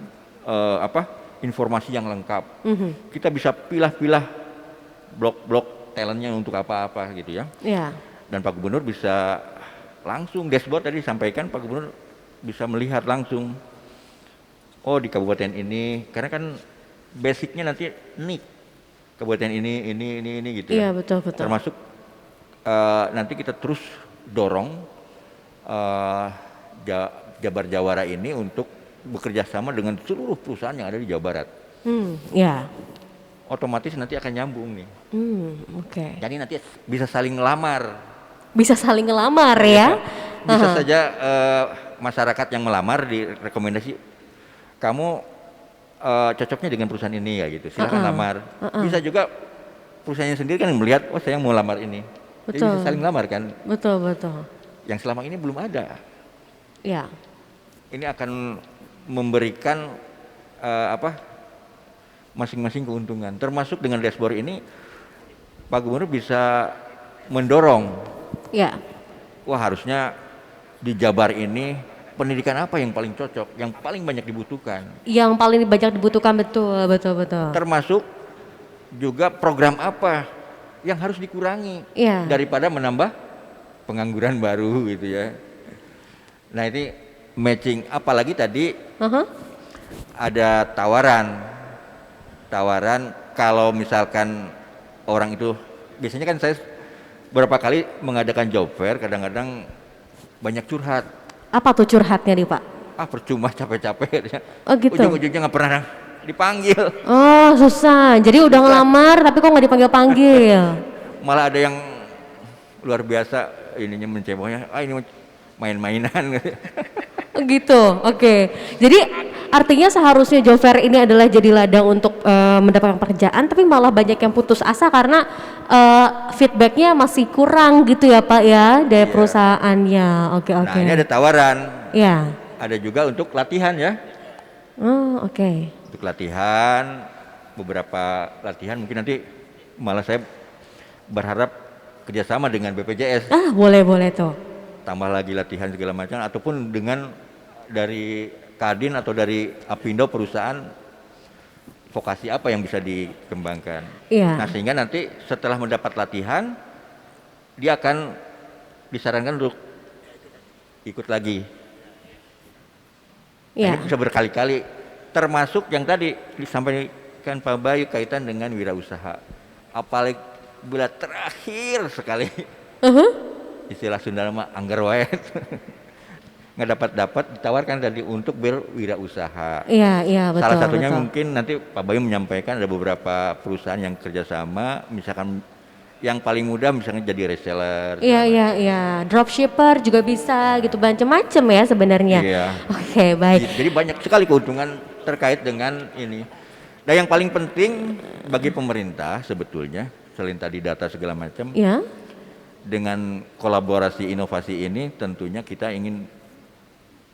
informasi yang lengkap. Kita bisa pilah-pilah blok-blok talentnya untuk apa-apa gitu ya. Iya. Dan Pak Gubernur bisa langsung dashboard tadi disampaikan, Pak Gubernur bisa melihat langsung, oh di kabupaten ini, karena kan basicnya nanti nih kabupaten ini gitu ya. Iya, betul, betul. Termasuk nanti kita terus dorong Jabar Jawara ini untuk bekerja sama dengan seluruh perusahaan yang ada di Jawa Barat. Ya. Otomatis nanti akan nyambung nih. Oke. Jadi nanti bisa saling ngelamar. Bisa saling ngelamar ya? Bisa saja masyarakat yang melamar direkomendasi, kamu cocoknya dengan perusahaan ini ya gitu, silakan lamar. Bisa juga perusahaannya sendiri kan melihat, oh saya mau lamar ini. Jadi bisa saling lamar kan. Betul, betul. Yang selama ini belum ada. Ya. Ini akan memberikan masing-masing keuntungan. Termasuk dengan dashboard ini Pak Gubernur bisa mendorong. Ya. Wah harusnya di Jabar ini pendidikan apa yang paling cocok, yang paling banyak dibutuhkan. Yang paling banyak dibutuhkan, betul, betul, betul. Termasuk juga program apa yang harus dikurangi daripada menambah pengangguran baru gitu ya. Nah ini matching, apalagi tadi ada tawaran kalau misalkan orang itu, biasanya kan saya beberapa kali mengadakan job fair, kadang-kadang banyak curhat. Apa tuh curhatnya nih Pak? Percuma capek-capek. Oh gitu. Ujung-ujungnya nggak pernah dipanggil. Oh susah, jadi udah ngelamar tapi kok nggak dipanggil-panggil. Malah ada yang luar biasa ininya menceboknya, ini main-mainan. Gitu, oke. Jadi artinya seharusnya job fair ini adalah jadi ladang untuk mendapatkan pekerjaan, tapi malah banyak yang putus asa karena feedbacknya masih kurang gitu ya Pak ya dari perusahaannya. Oke. Nah ini ada tawaran. Ya. Ada juga untuk latihan ya. Oh oke. Untuk latihan, beberapa latihan mungkin nanti malah saya berharap kerjasama dengan BPJS. Boleh tuh. Tambah lagi latihan segala macam, ataupun dengan dari Kadin atau dari Apindo perusahaan, vokasi apa yang bisa dikembangkan. Nah sehingga nanti setelah mendapat latihan dia akan disarankan untuk ikut lagi. Nah, ini bisa berkali-kali, termasuk yang tadi disampaikan Pak Bayu kaitan dengan wirausaha. Apalagi bila terakhir sekali istilah Sunda mah anggar wae nggak dapat ditawarkan tadi untuk berwirausaha. Iya betul. Salah satunya betul. mungkin nanti Pak Bayu menyampaikan ada beberapa perusahaan yang kerjasama, misalkan yang paling mudah misalnya jadi reseller. Iya. Dropshipper juga bisa gitu, macam-macam ya sebenarnya. Iya. Oke, baik. Jadi banyak sekali keuntungan terkait dengan ini. Dan yang paling penting bagi pemerintah sebetulnya selain tadi data segala macam. Ya. Dengan kolaborasi inovasi ini tentunya kita ingin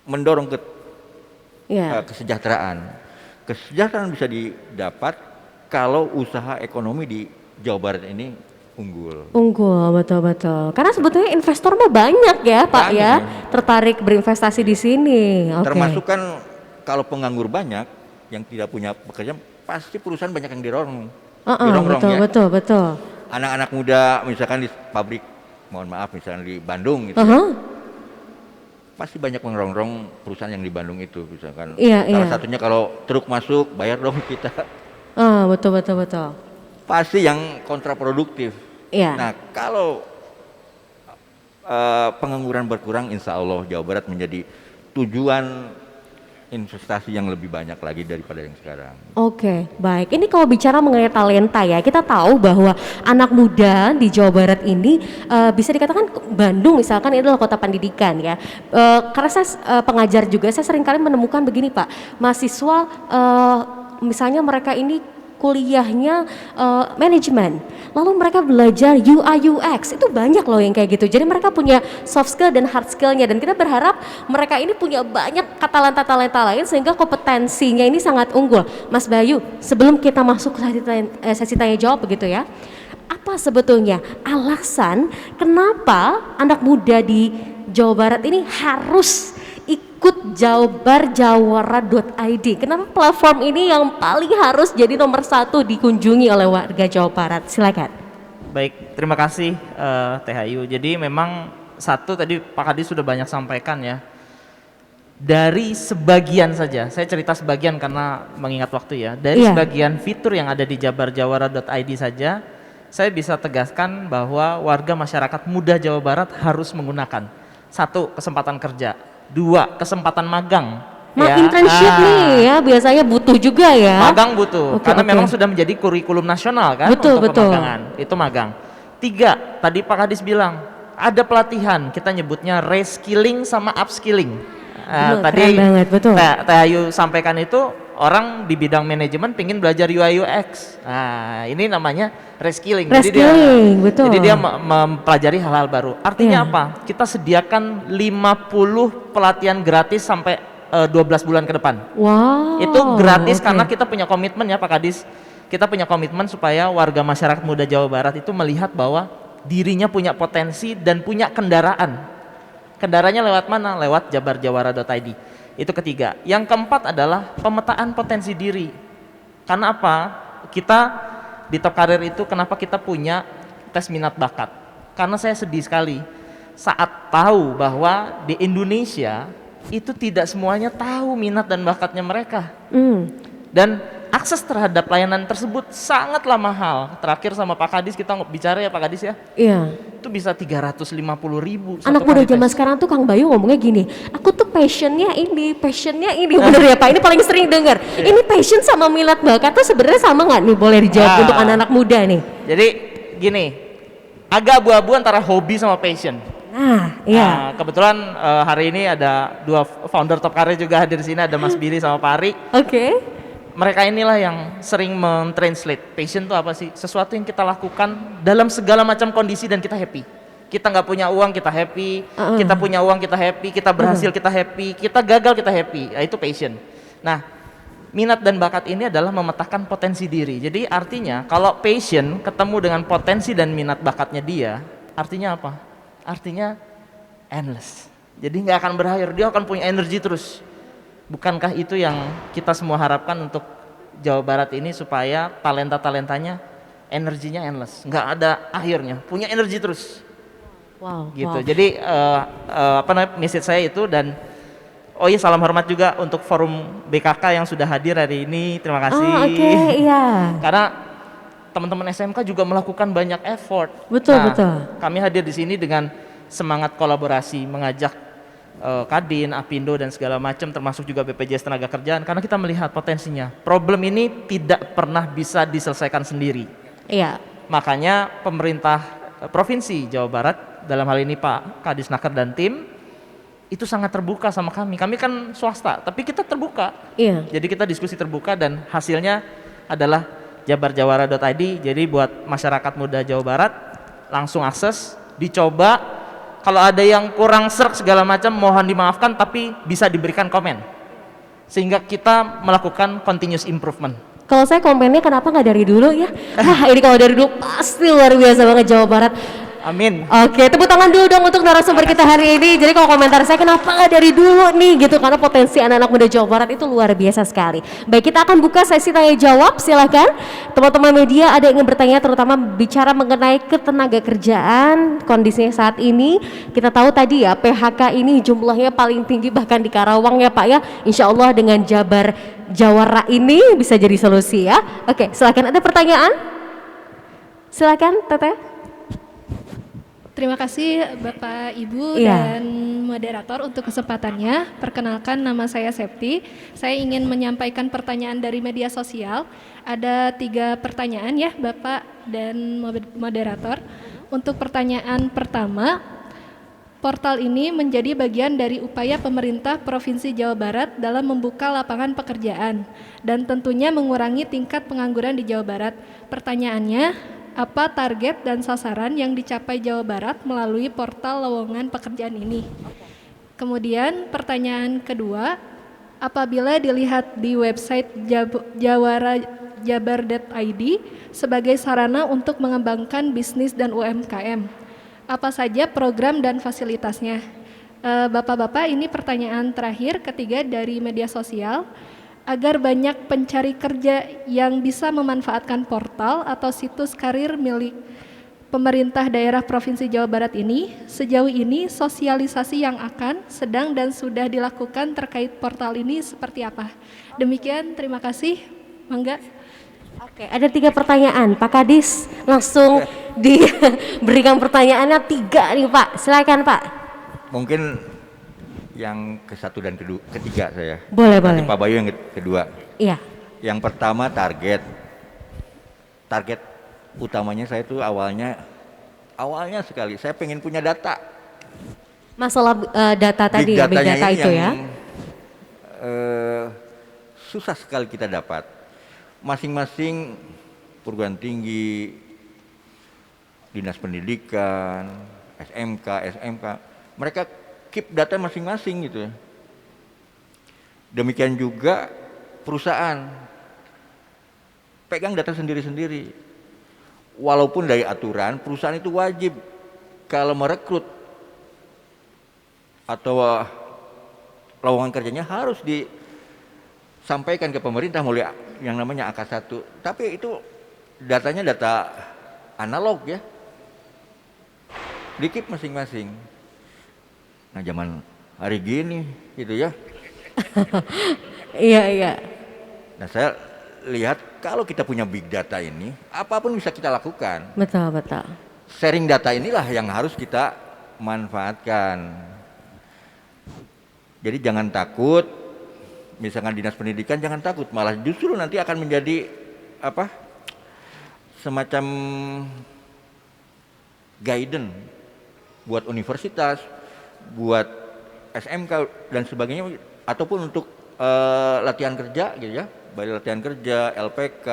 mendorong kesejahteraan. Kesejahteraan bisa didapat kalau usaha ekonomi di Jawa Barat ini unggul, betul. Karena sebetulnya investor mah banyak ya Pak banyak, ya, tertarik berinvestasi di sini. Termasuk kan kalau penganggur banyak yang tidak punya pekerjaan, pasti perusahaan banyak yang dirong. Betul. anak-anak muda misalkan di pabrik, mohon maaf misalkan di Bandung gitu, pasti banyak mengerongrong perusahaan yang di Bandung itu, misalkan salah satunya kalau truk masuk bayar dong kita. Betul. Pasti yang kontraproduktif. Nah kalau pengangguran berkurang, insya Allah Jawa Barat menjadi tujuan investasi yang lebih banyak lagi daripada yang sekarang. Oke, baik. Ini kalau bicara mengenai talenta ya, kita tahu bahwa anak muda di Jawa Barat ini bisa dikatakan Bandung misalkan ini adalah kota pendidikan ya. Karena saya pengajar juga, saya seringkali menemukan begini Pak, mahasiswa misalnya mereka ini kuliahnya manajemen, lalu mereka belajar UI UX, itu banyak loh yang kayak gitu. Jadi mereka punya soft skill dan hard skillnya, dan kita berharap mereka ini punya banyak talenta lain sehingga kompetensinya ini sangat unggul. Mas Bayu, sebelum kita masuk ke sesi tanya jawab begitu ya, apa sebetulnya alasan kenapa anak muda di Jawa Barat ini harus ikut jabarjawara.id? Kenapa platform ini yang paling harus jadi nomor 1 dikunjungi oleh warga Jawa Barat? Silakan. Baik, terima kasih Teh Ayu. Jadi memang satu tadi Pak Kadis sudah banyak sampaikan ya. Dari sebagian saja, saya cerita sebagian karena mengingat waktu ya. Dari sebagian fitur yang ada di jabarjawara.id saja, saya bisa tegaskan bahwa warga masyarakat muda Jawa Barat harus menggunakan. 1, kesempatan kerja. 2, kesempatan magang. Internship nih ya, biasanya butuh juga ya. Magang butuh, karena memang sudah menjadi kurikulum nasional kan untuk pemagangan. Itu magang. 3, tadi Pak Kadis bilang, ada pelatihan, kita nyebutnya reskilling sama upskilling. Tadi Teh Ayu sampaikan itu, orang di bidang manajemen pingin belajar UI UX. Nah, ini namanya reskilling. Jadi dia mempelajari hal-hal baru. Artinya apa? Kita sediakan 50 pelatihan gratis sampai 12 bulan ke depan. Wow. Itu gratis karena kita punya komitmen ya Pak Kadis. Kita punya komitmen supaya warga masyarakat muda Jawa Barat itu melihat bahwa dirinya punya potensi dan punya kendaraan. Kendaranya lewat mana? Lewat jabarjawara.id. Itu ketiga. Yang keempat adalah pemetaan potensi diri. Karena apa? Kita di Top Karir itu kenapa kita punya tes minat bakat? Karena saya sedih sekali saat tahu bahwa di Indonesia itu tidak semuanya tahu minat dan bakatnya mereka. Dan akses terhadap layanan tersebut sangatlah mahal. Terakhir sama Pak Kadis kita bicara ya Pak Kadis ya. Iya. Itu bisa 350.000. Anak muda zaman sekarang tuh Kang Bayu ngomongnya gini, aku tuh passionnya ini, bener ya Pak? Ini paling sering dengar. Ini passion sama minat bakat tuh sebenarnya sama nggak nih? Boleh dijawab untuk anak-anak muda nih. Jadi gini, agak abu-abu antara hobi sama passion. Kebetulan hari ini ada 2 founder Top Karir juga hadir di sini, ada Mas Billy sama Pak Ari. Mereka inilah yang sering mentranslate passion itu apa sih? Sesuatu yang kita lakukan dalam segala macam kondisi dan kita happy. Kita nggak punya uang kita happy, kita punya uang kita happy, kita berhasil kita happy, kita gagal kita happy. Itu passion. Nah, minat dan bakat ini adalah memetakan potensi diri. Jadi artinya kalau passion ketemu dengan potensi dan minat bakatnya dia, artinya apa? Artinya endless. Jadi nggak akan berakhir, dia akan punya energi terus. Bukankah itu yang kita semua harapkan untuk Jawa Barat ini, supaya talenta-talentanya energinya endless, nggak ada akhirnya, punya energi terus. Gitu. Jadi message saya itu. Dan salam hormat juga untuk forum BKK yang sudah hadir hari ini. Terima kasih. Karena teman-teman SMK juga melakukan banyak effort. Betul. Kami hadir di sini dengan semangat kolaborasi, mengajak Kadin, Apindo dan segala macam, termasuk juga BPJS Tenagakerjaan, karena kita melihat potensinya. Problem ini tidak pernah bisa diselesaikan sendiri. Makanya pemerintah Provinsi Jawa Barat, dalam hal ini Pak Kadisnaker dan tim, itu sangat terbuka sama kami. Kami kan swasta, tapi kita terbuka. Jadi kita diskusi terbuka dan hasilnya adalah jabarjawara.id. Jadi buat masyarakat muda Jawa Barat langsung akses, dicoba. Kalau ada yang kurang serk segala macam, mohon dimaafkan, tapi bisa diberikan komen sehingga kita melakukan continuous improvement. Kalau saya komennya kenapa nggak dari dulu ya? Ini kalau dari dulu pasti luar biasa banget Jawa Barat. Amin. Oke, tepuk tangan dulu dong untuk narasumber kita hari ini. Jadi kalau komentar saya kenapa nggak dari dulu nih gitu, karena potensi anak-anak muda Jawa Barat itu luar biasa sekali. Baik, kita akan buka sesi tanya jawab. Silakan teman-teman media ada yang ingin bertanya, terutama bicara mengenai ketenaga kerjaan kondisinya saat ini. Kita tahu tadi ya PHK ini jumlahnya paling tinggi bahkan di Karawang ya Pak ya. Insya Allah dengan Jabar Jawara ini bisa jadi solusi ya. Oke, silakan, ada pertanyaan? Silakan Teteh. Terima kasih Bapak, Ibu, Iya. dan moderator untuk kesempatannya. Perkenalkan, nama saya Septi. Saya ingin menyampaikan pertanyaan dari media sosial. Ada 3 pertanyaan ya Bapak dan moderator. Untuk pertanyaan pertama, portal ini menjadi bagian dari upaya pemerintah Provinsi Jawa Barat dalam membuka lapangan pekerjaan dan tentunya mengurangi tingkat pengangguran di Jawa Barat. Pertanyaannya, apa target dan sasaran yang dicapai Jawa Barat melalui portal lowongan pekerjaan ini? Kemudian pertanyaan kedua, apabila dilihat di website jawara.jabar.id sebagai sarana untuk mengembangkan bisnis dan UMKM, apa saja program dan fasilitasnya? Bapak-bapak, ini pertanyaan terakhir ketiga dari media sosial. Agar banyak pencari kerja yang bisa memanfaatkan portal atau situs karir milik pemerintah daerah Provinsi Jawa Barat ini, sejauh ini sosialisasi yang akan, sedang dan sudah dilakukan terkait portal ini seperti apa? Demikian, terima kasih. Mangga. Oke, ada 3 pertanyaan. Pak Kadis langsung diberikan pertanyaannya 3 nih Pak. Silakan Pak. Mungkin yang ke-1 dan ketiga saya. Boleh, Nanti boleh. Pak Bayu yang kedua. Iya. Yang pertama target. Target utamanya saya itu awalnya sekali saya pengen punya data. Masalah data tadi ya, big datanya data ini itu yang, ya. susah sekali kita dapat. Masing-masing perguruan tinggi, dinas pendidikan, SMK, mereka keep data masing-masing gitu. Demikian juga perusahaan pegang data sendiri-sendiri. Walaupun dari aturan perusahaan itu wajib kalau merekrut atau lowongan kerjanya harus disampaikan ke pemerintah melalui yang namanya AK1. Tapi itu datanya data analog ya. Di keep masing-masing. Nah, zaman hari gini gitu ya. Iya, iya. Nah, saya lihat kalau kita punya big data ini, apapun bisa kita lakukan. Betul, betul. Sharing data inilah yang harus kita manfaatkan. Jadi jangan takut, misalkan dinas pendidikan jangan takut, malah justru nanti akan menjadi semacam guidance buat universitas, buat SMK dan sebagainya, ataupun untuk latihan kerja gitu ya, baik latihan kerja, LPK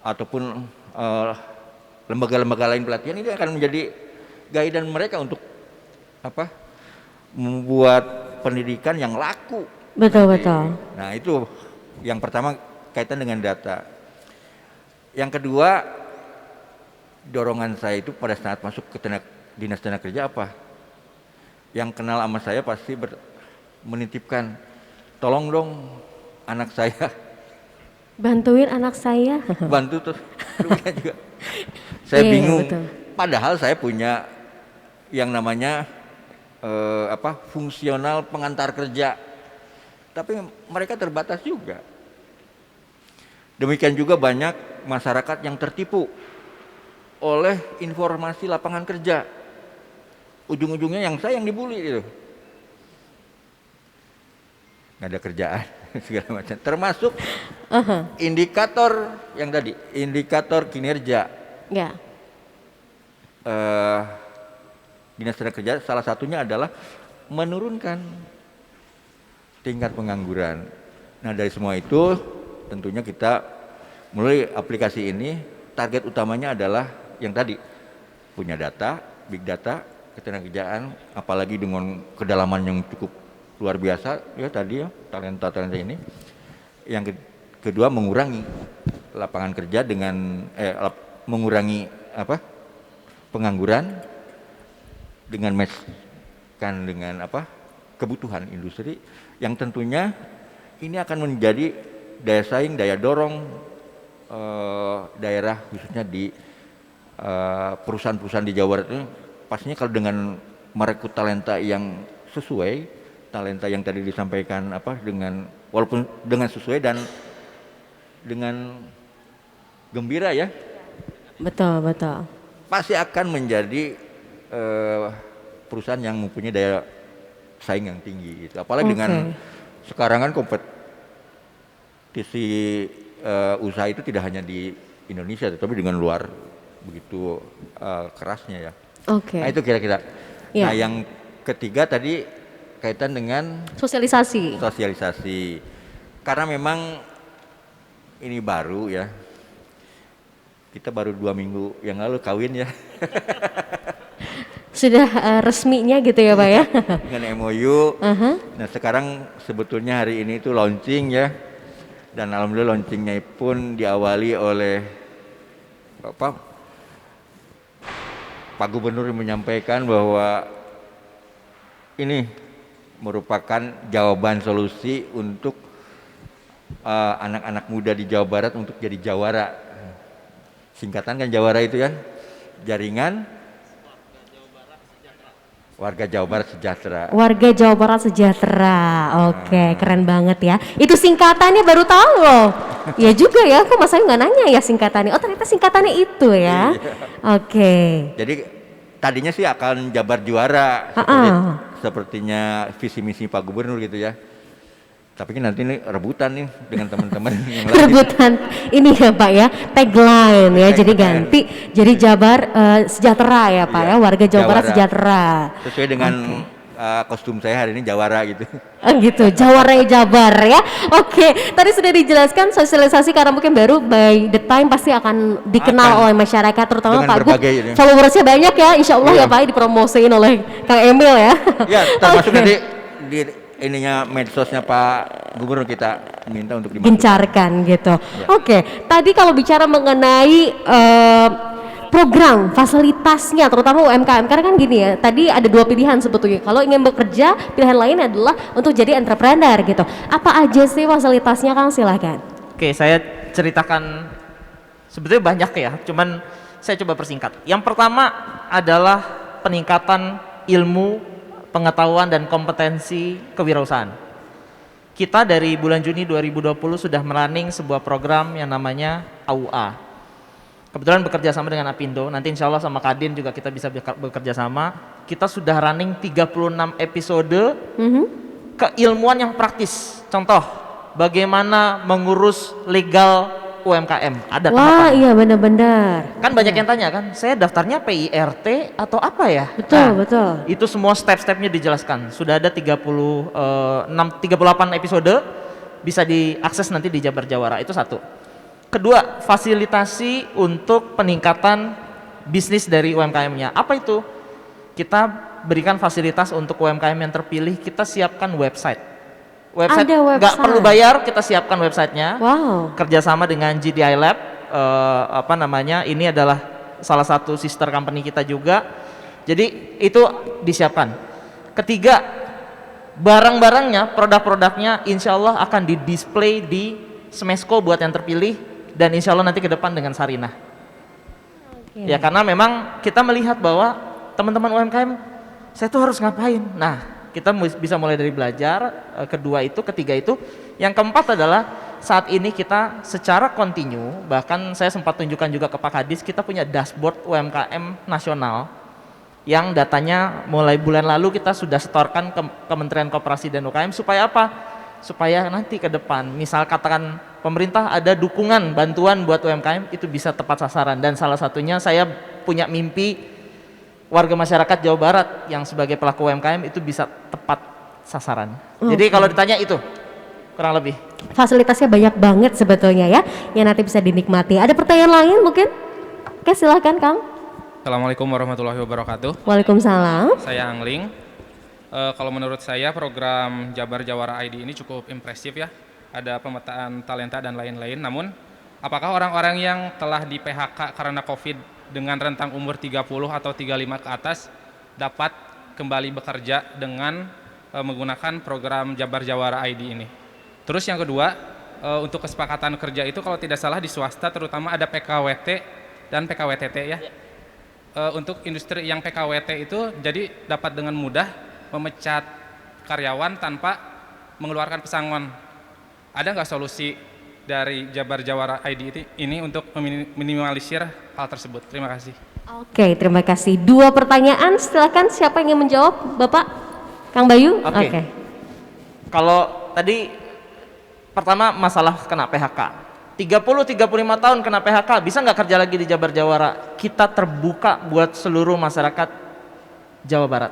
ataupun lembaga-lembaga lain pelatihan, ini akan menjadi guidance mereka untuk membuat pendidikan yang laku. Betul, nanti. betul. Nah, itu yang pertama kaitan dengan data. Yang kedua, dorongan saya itu pada saat masuk ke dinas tenaga kerja apa? Yang kenal sama saya pasti menitipkan, tolong dong anak saya. Bantuin anak saya. Bantu terus juga. Saya Iya, bingung. betul. Padahal saya punya yang namanya fungsional pengantar kerja. Tapi mereka terbatas juga. Demikian juga banyak masyarakat yang tertipu oleh informasi lapangan kerja. Ujung-ujungnya yang saya yang dibully itu. Nggak ada kerjaan segala macam. Termasuk indikator yang tadi, indikator kinerja. Ya. Dinas tenaga kerja salah satunya adalah menurunkan tingkat pengangguran. Nah, dari semua itu tentunya kita melalui aplikasi ini target utamanya adalah yang tadi, punya data, big data, ketenagakerjaan, apalagi dengan kedalaman yang cukup luar biasa ya tadi ya, talenta ini. Yang kedua, mengurangi lapangan kerja dengan mengurangi pengangguran dengan matchkan dengan kebutuhan industri yang tentunya ini akan menjadi daya saing, daya dorong daerah khususnya di perusahaan-perusahaan di Jawa Barat itu pastinya kalau dengan merekrut talenta yang sesuai, talenta yang tadi disampaikan dengan walaupun dengan sesuai dan dengan gembira ya, Betul, betul. pasti akan menjadi perusahaan yang mempunyai daya saing yang tinggi gitu. Apalagi dengan sekarang kan kompetisi usaha itu tidak hanya di Indonesia tetapi dengan luar begitu kerasnya ya. Nah itu kira-kira. Ya. Nah yang ketiga tadi kaitan dengan Sosialisasi. sosialisasi. Karena memang ini baru ya. Kita baru 2 minggu yang lalu kawin ya. Sudah resminya gitu ya Pak ya? Dengan MOU. Nah sekarang sebetulnya hari ini itu launching ya. Dan alhamdulillah launchingnya pun diawali oleh Pak Gubernur menyampaikan bahwa ini merupakan jawaban solusi untuk anak-anak muda di Jawa Barat untuk jadi jawara. Singkatan kan jawara itu ya, jaringan warga Jawa Barat sejahtera. Warga Jawa Barat sejahtera. Oke, keren banget ya. Itu singkatannya baru tahu loh. Ya juga ya, kok Mas Ayu nggak nanya ya singkatannya. Oh ternyata singkatannya itu ya. Oke. Jadi tadinya sih akan Jabar juara sepertinya visi misi Pak Gubernur gitu ya. Tapi kan nanti ini rebutan nih dengan teman-teman yang lain. Rebutan ini ya Pak ya, tagline ya. Jadi ganti jadi Jabar sejahtera ya Pak ya, warga Jawa Barat sejahtera. Sesuai dengan kostum saya hari ini Jawara gitu. Gitu, Jawara Jabar ya. Oke, tadi sudah dijelaskan sosialisasi karena mungkin baru by the time pasti akan dikenal oleh masyarakat terutama Pak Gub. Followersnya banyak ya, insya Allah ya Pak dipromosiin oleh Kang Emil ya. Ya, termasuk nanti di ininya medsosnya Pak Gubernur kita minta untuk gencarkan gitu. Ya. Oke, tadi kalau bicara mengenai program fasilitasnya terutama UMKM karena kan gini ya, tadi ada 2 pilihan sebetulnya. Kalau ingin bekerja, pilihan lain adalah untuk jadi entrepreneur gitu. Apa aja sih fasilitasnya Kang? Silahkan. Oke, saya ceritakan sebetulnya banyak ya, cuman saya coba persingkat. Yang pertama adalah peningkatan ilmu, pengetahuan dan kompetensi kewirausahaan. Kita dari bulan Juni 2020 sudah merunning sebuah program yang namanya AUA. Kebetulan bekerja sama dengan Apindo, nanti insya Allah sama Kadin juga kita bisa bekerja sama. Kita sudah running 36 episode keilmuan yang praktis. Contoh, bagaimana mengurus legal UMKM, ada tahapan. Wah iya benar-benar. Kan banyak yang tanya kan, saya daftarnya PIRT atau apa ya? Betul, betul. Itu semua step-stepnya dijelaskan. Sudah ada 38 episode, bisa diakses nanti di Jabar Jawara, itu satu. Kedua, fasilitasi untuk peningkatan bisnis dari UMKM-nya. Apa itu? Kita berikan fasilitas untuk UMKM yang terpilih, kita siapkan website. Website nggak perlu bayar, kita siapkan websitenya. Wow. Kerjasama dengan GDI Lab, ini adalah salah satu sister company kita juga. Jadi itu disiapkan. Ketiga, barang-barangnya, produk-produknya, insya Allah akan di-display di Smesco buat yang terpilih dan insya Allah nanti ke depan dengan Sarinah. Ya karena memang kita melihat bahwa teman-teman UMKM, saya tuh harus ngapain. Nah, kita bisa mulai dari belajar, kedua itu, ketiga itu. Yang keempat adalah saat ini kita secara kontinu, bahkan saya sempat tunjukkan juga ke Pak Kadis, kita punya dashboard UMKM nasional yang datanya mulai bulan lalu kita sudah setorkan ke Kementerian Koperasi dan UKM supaya apa? Supaya nanti ke depan, misal katakan pemerintah ada dukungan, bantuan buat UMKM itu bisa tepat sasaran. Dan salah satunya saya punya mimpi warga masyarakat Jawa Barat yang sebagai pelaku UMKM itu bisa tepat sasaran. Jadi kalau ditanya itu kurang lebih. Fasilitasnya banyak banget sebetulnya ya, yang nanti bisa dinikmati. Ada pertanyaan lain mungkin? Oke silahkan Kang. Assalamualaikum warahmatullahi wabarakatuh. Waalaikumsalam. Saya Angling. Kalau menurut saya program Jabar Jawara ID ini cukup impresif ya. Ada pemetaan talenta dan lain-lain. Namun apakah orang-orang yang telah di PHK karena COVID dengan rentang umur 30 atau 35 ke atas dapat kembali bekerja dengan menggunakan program Jabar Jawara ID ini. Terus yang kedua, untuk kesepakatan kerja itu kalau tidak salah di swasta terutama ada PKWT dan PKWTT ya. Untuk industri yang PKWT itu jadi dapat dengan mudah memecat karyawan tanpa mengeluarkan pesangon. Ada nggak solusi dari Jabar Jawara ID ini untuk meminimalisir hal tersebut? Terima kasih. Oke, terima kasih. 2 pertanyaan, silakan siapa yang ingin menjawab? Bapak, Kang Bayu? Oke. Kalau tadi pertama masalah kena PHK. 30-35 tahun kena PHK, bisa nggak kerja lagi di Jabar Jawara? Kita terbuka buat seluruh masyarakat Jawa Barat.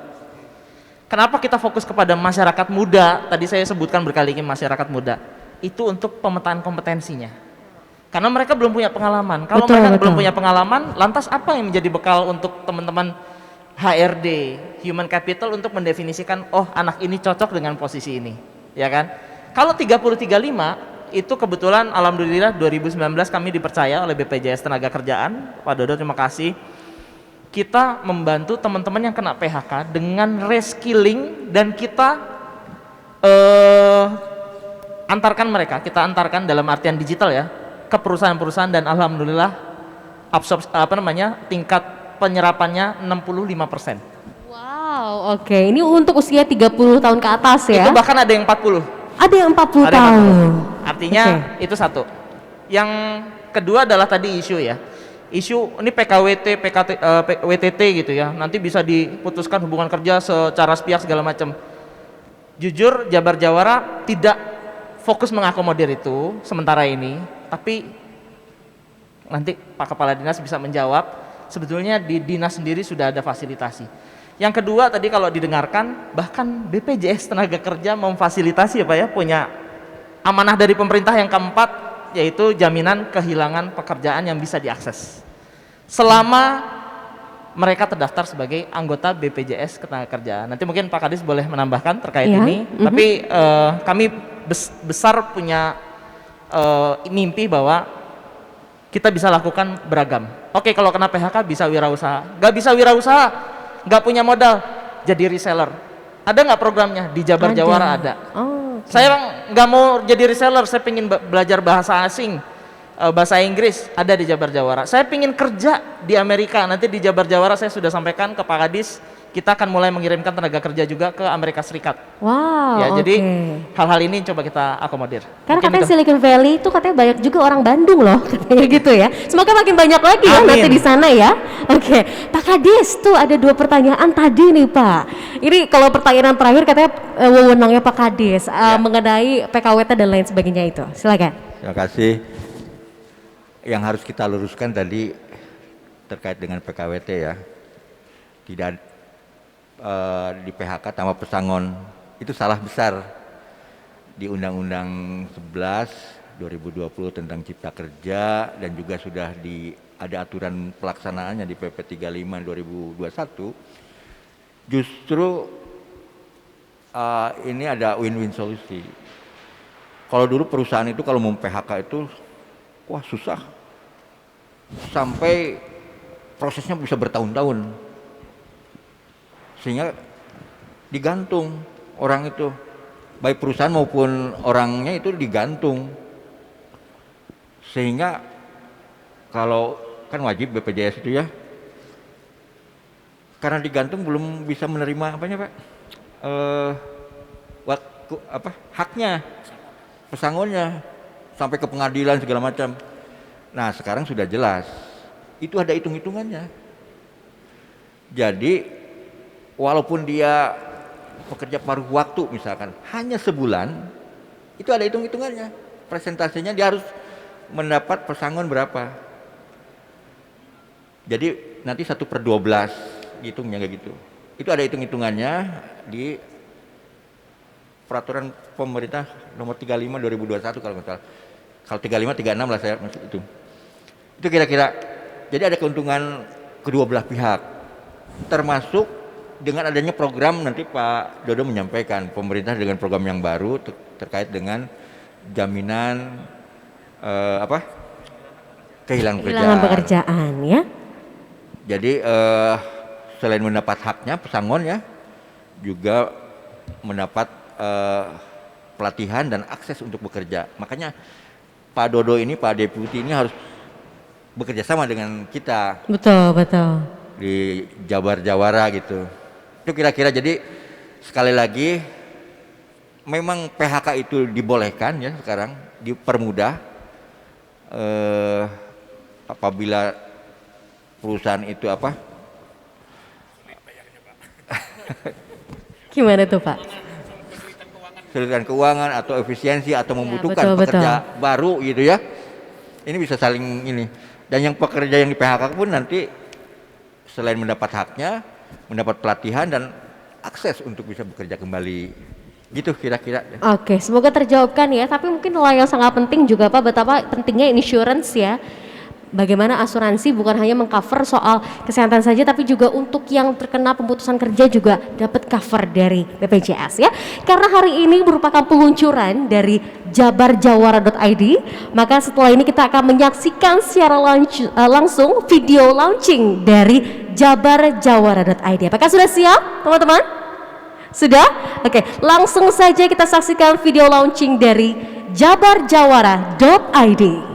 Kenapa kita fokus kepada masyarakat muda? Tadi saya sebutkan berkali-kali masyarakat muda. Itu untuk pemetaan kompetensinya. Karena mereka belum punya pengalaman. Kalau mereka belum punya pengalaman, lantas apa yang menjadi bekal untuk teman-teman HRD, Human Capital untuk mendefinisikan, oh anak ini cocok dengan posisi ini, ya kan? Kalau 30-35 itu kebetulan alhamdulillah 2019 kami dipercaya oleh BPJS Tenaga Kerjaan. Pak Dodo terima kasih. Kita membantu teman-teman yang kena PHK dengan reskilling dan kita antarkan mereka, kita antarkan dalam artian digital ya, ke perusahaan-perusahaan dan alhamdulillah tingkat penyerapannya 65%. Wow, oke. Ini untuk usia 30 tahun ke atas ya? Itu bahkan ada yang 40. Ada yang 40 tahun. Artinya itu satu. Yang kedua adalah tadi isu ya. Isu ini PKWT, WTT gitu ya. Nanti bisa diputuskan hubungan kerja secara sepihak segala macam. Jujur Jabar Jawara tidak fokus mengakomodir itu sementara ini, tapi nanti Pak Kepala Dinas bisa menjawab. Sebetulnya di dinas sendiri sudah ada fasilitasi. Yang kedua tadi kalau didengarkan, bahkan BPJS Tenaga Kerja memfasilitasi ya Pak ya, punya amanah dari pemerintah yang keempat, yaitu jaminan kehilangan pekerjaan yang bisa diakses selama mereka terdaftar sebagai anggota BPJS Tenaga Kerja. Nanti mungkin Pak Kadis boleh menambahkan terkait ini, tapi kami besar punya mimpi bahwa kita bisa lakukan beragam. Oke, kalau kena PHK bisa wirausaha, nggak bisa wirausaha, nggak punya modal, jadi reseller. Ada nggak programnya? Di Jabar Jawara ada. Saya nggak mau jadi reseller, saya pengen belajar bahasa asing, bahasa Inggris, ada di Jabar Jawara. Saya pengen kerja di Amerika, nanti di Jabar Jawara saya sudah sampaikan ke Pak Kadis, kita akan mulai mengirimkan tenaga kerja juga ke Amerika Serikat. Wow, ya, jadi hal-hal ini coba kita akomodir. Karena katanya Silicon Valley itu katanya banyak juga orang Bandung loh, katanya gitu ya. Semoga makin banyak lagi ya nanti di sana ya. Oke, Pak Kadis tuh ada 2 pertanyaan tadi nih Pak. Ini kalau pertanyaan terakhir katanya wewenangnya Pak Kadis mengenai PKWT dan lain sebagainya itu. Silakan. Terima kasih. Yang harus kita luruskan tadi terkait dengan PKWT ya. Tidak di PHK tanpa pesangon itu salah besar. Di Undang-Undang 11 2020 tentang Cipta Kerja dan juga sudah ada aturan pelaksanaannya di PP 35 2021. Justru ini ada win-win solusi. Kalau dulu perusahaan itu kalau mau PHK itu wah susah, sampai prosesnya bisa bertahun-tahun. Sehingga digantung orang itu, baik perusahaan maupun orangnya itu digantung. Sehingga kalau kan wajib BPJS itu ya, karena digantung belum bisa menerima apanya Pak, haknya, pesangonnya, sampai ke pengadilan segala macam. Nah sekarang sudah jelas, itu ada hitung-hitungannya. Jadi walaupun dia pekerja paruh waktu misalkan hanya sebulan, itu ada hitung-hitungannya, presentasinya dia harus mendapat pesangon berapa. Jadi nanti 1/12 hitungnya kayak gitu. Itu ada hitung-hitungannya di peraturan pemerintah nomor 35 2021 kalau nggak salah. Kalau 35 36 lah saya maksud itu. Itu kira-kira. Jadi ada keuntungan kedua belah pihak. Termasuk dengan adanya program, nanti Pak Dodo menyampaikan pemerintah dengan program yang baru terkait dengan jaminan kehilangan pekerjaan ya. Jadi selain mendapat haknya pesangon ya, juga mendapat pelatihan dan akses untuk bekerja. Makanya Pak Dodo ini, Pak Deputi ini harus bekerja sama dengan kita Betul, betul. di Jabar Jawara gitu. Itu kira-kira, jadi sekali lagi memang PHK itu dibolehkan ya sekarang, dipermudah apabila perusahaan itu apa? Gimana tuh Pak? Kesulitan keuangan atau efisiensi atau betul, membutuhkan pekerja baru gitu ya. Ini bisa saling ini. Dan yang pekerja yang di PHK pun nanti selain mendapat haknya, mendapat pelatihan dan akses untuk bisa bekerja kembali. Gitu kira-kira. Oke, semoga terjawabkan ya. Tapi mungkin hal yang sangat penting juga Pak, betapa pentingnya insurance ya. Bagaimana asuransi bukan hanya mengcover soal kesehatan saja, tapi juga untuk yang terkena pemutusan kerja juga dapat cover dari BPJS ya. Karena hari ini merupakan peluncuran dari jabarjawara.id, maka setelah ini kita akan menyaksikan secara langsung video launching dari jabarjawara.id. Apakah sudah siap teman-teman? Sudah? Oke, langsung saja kita saksikan video launching dari jabarjawara.id.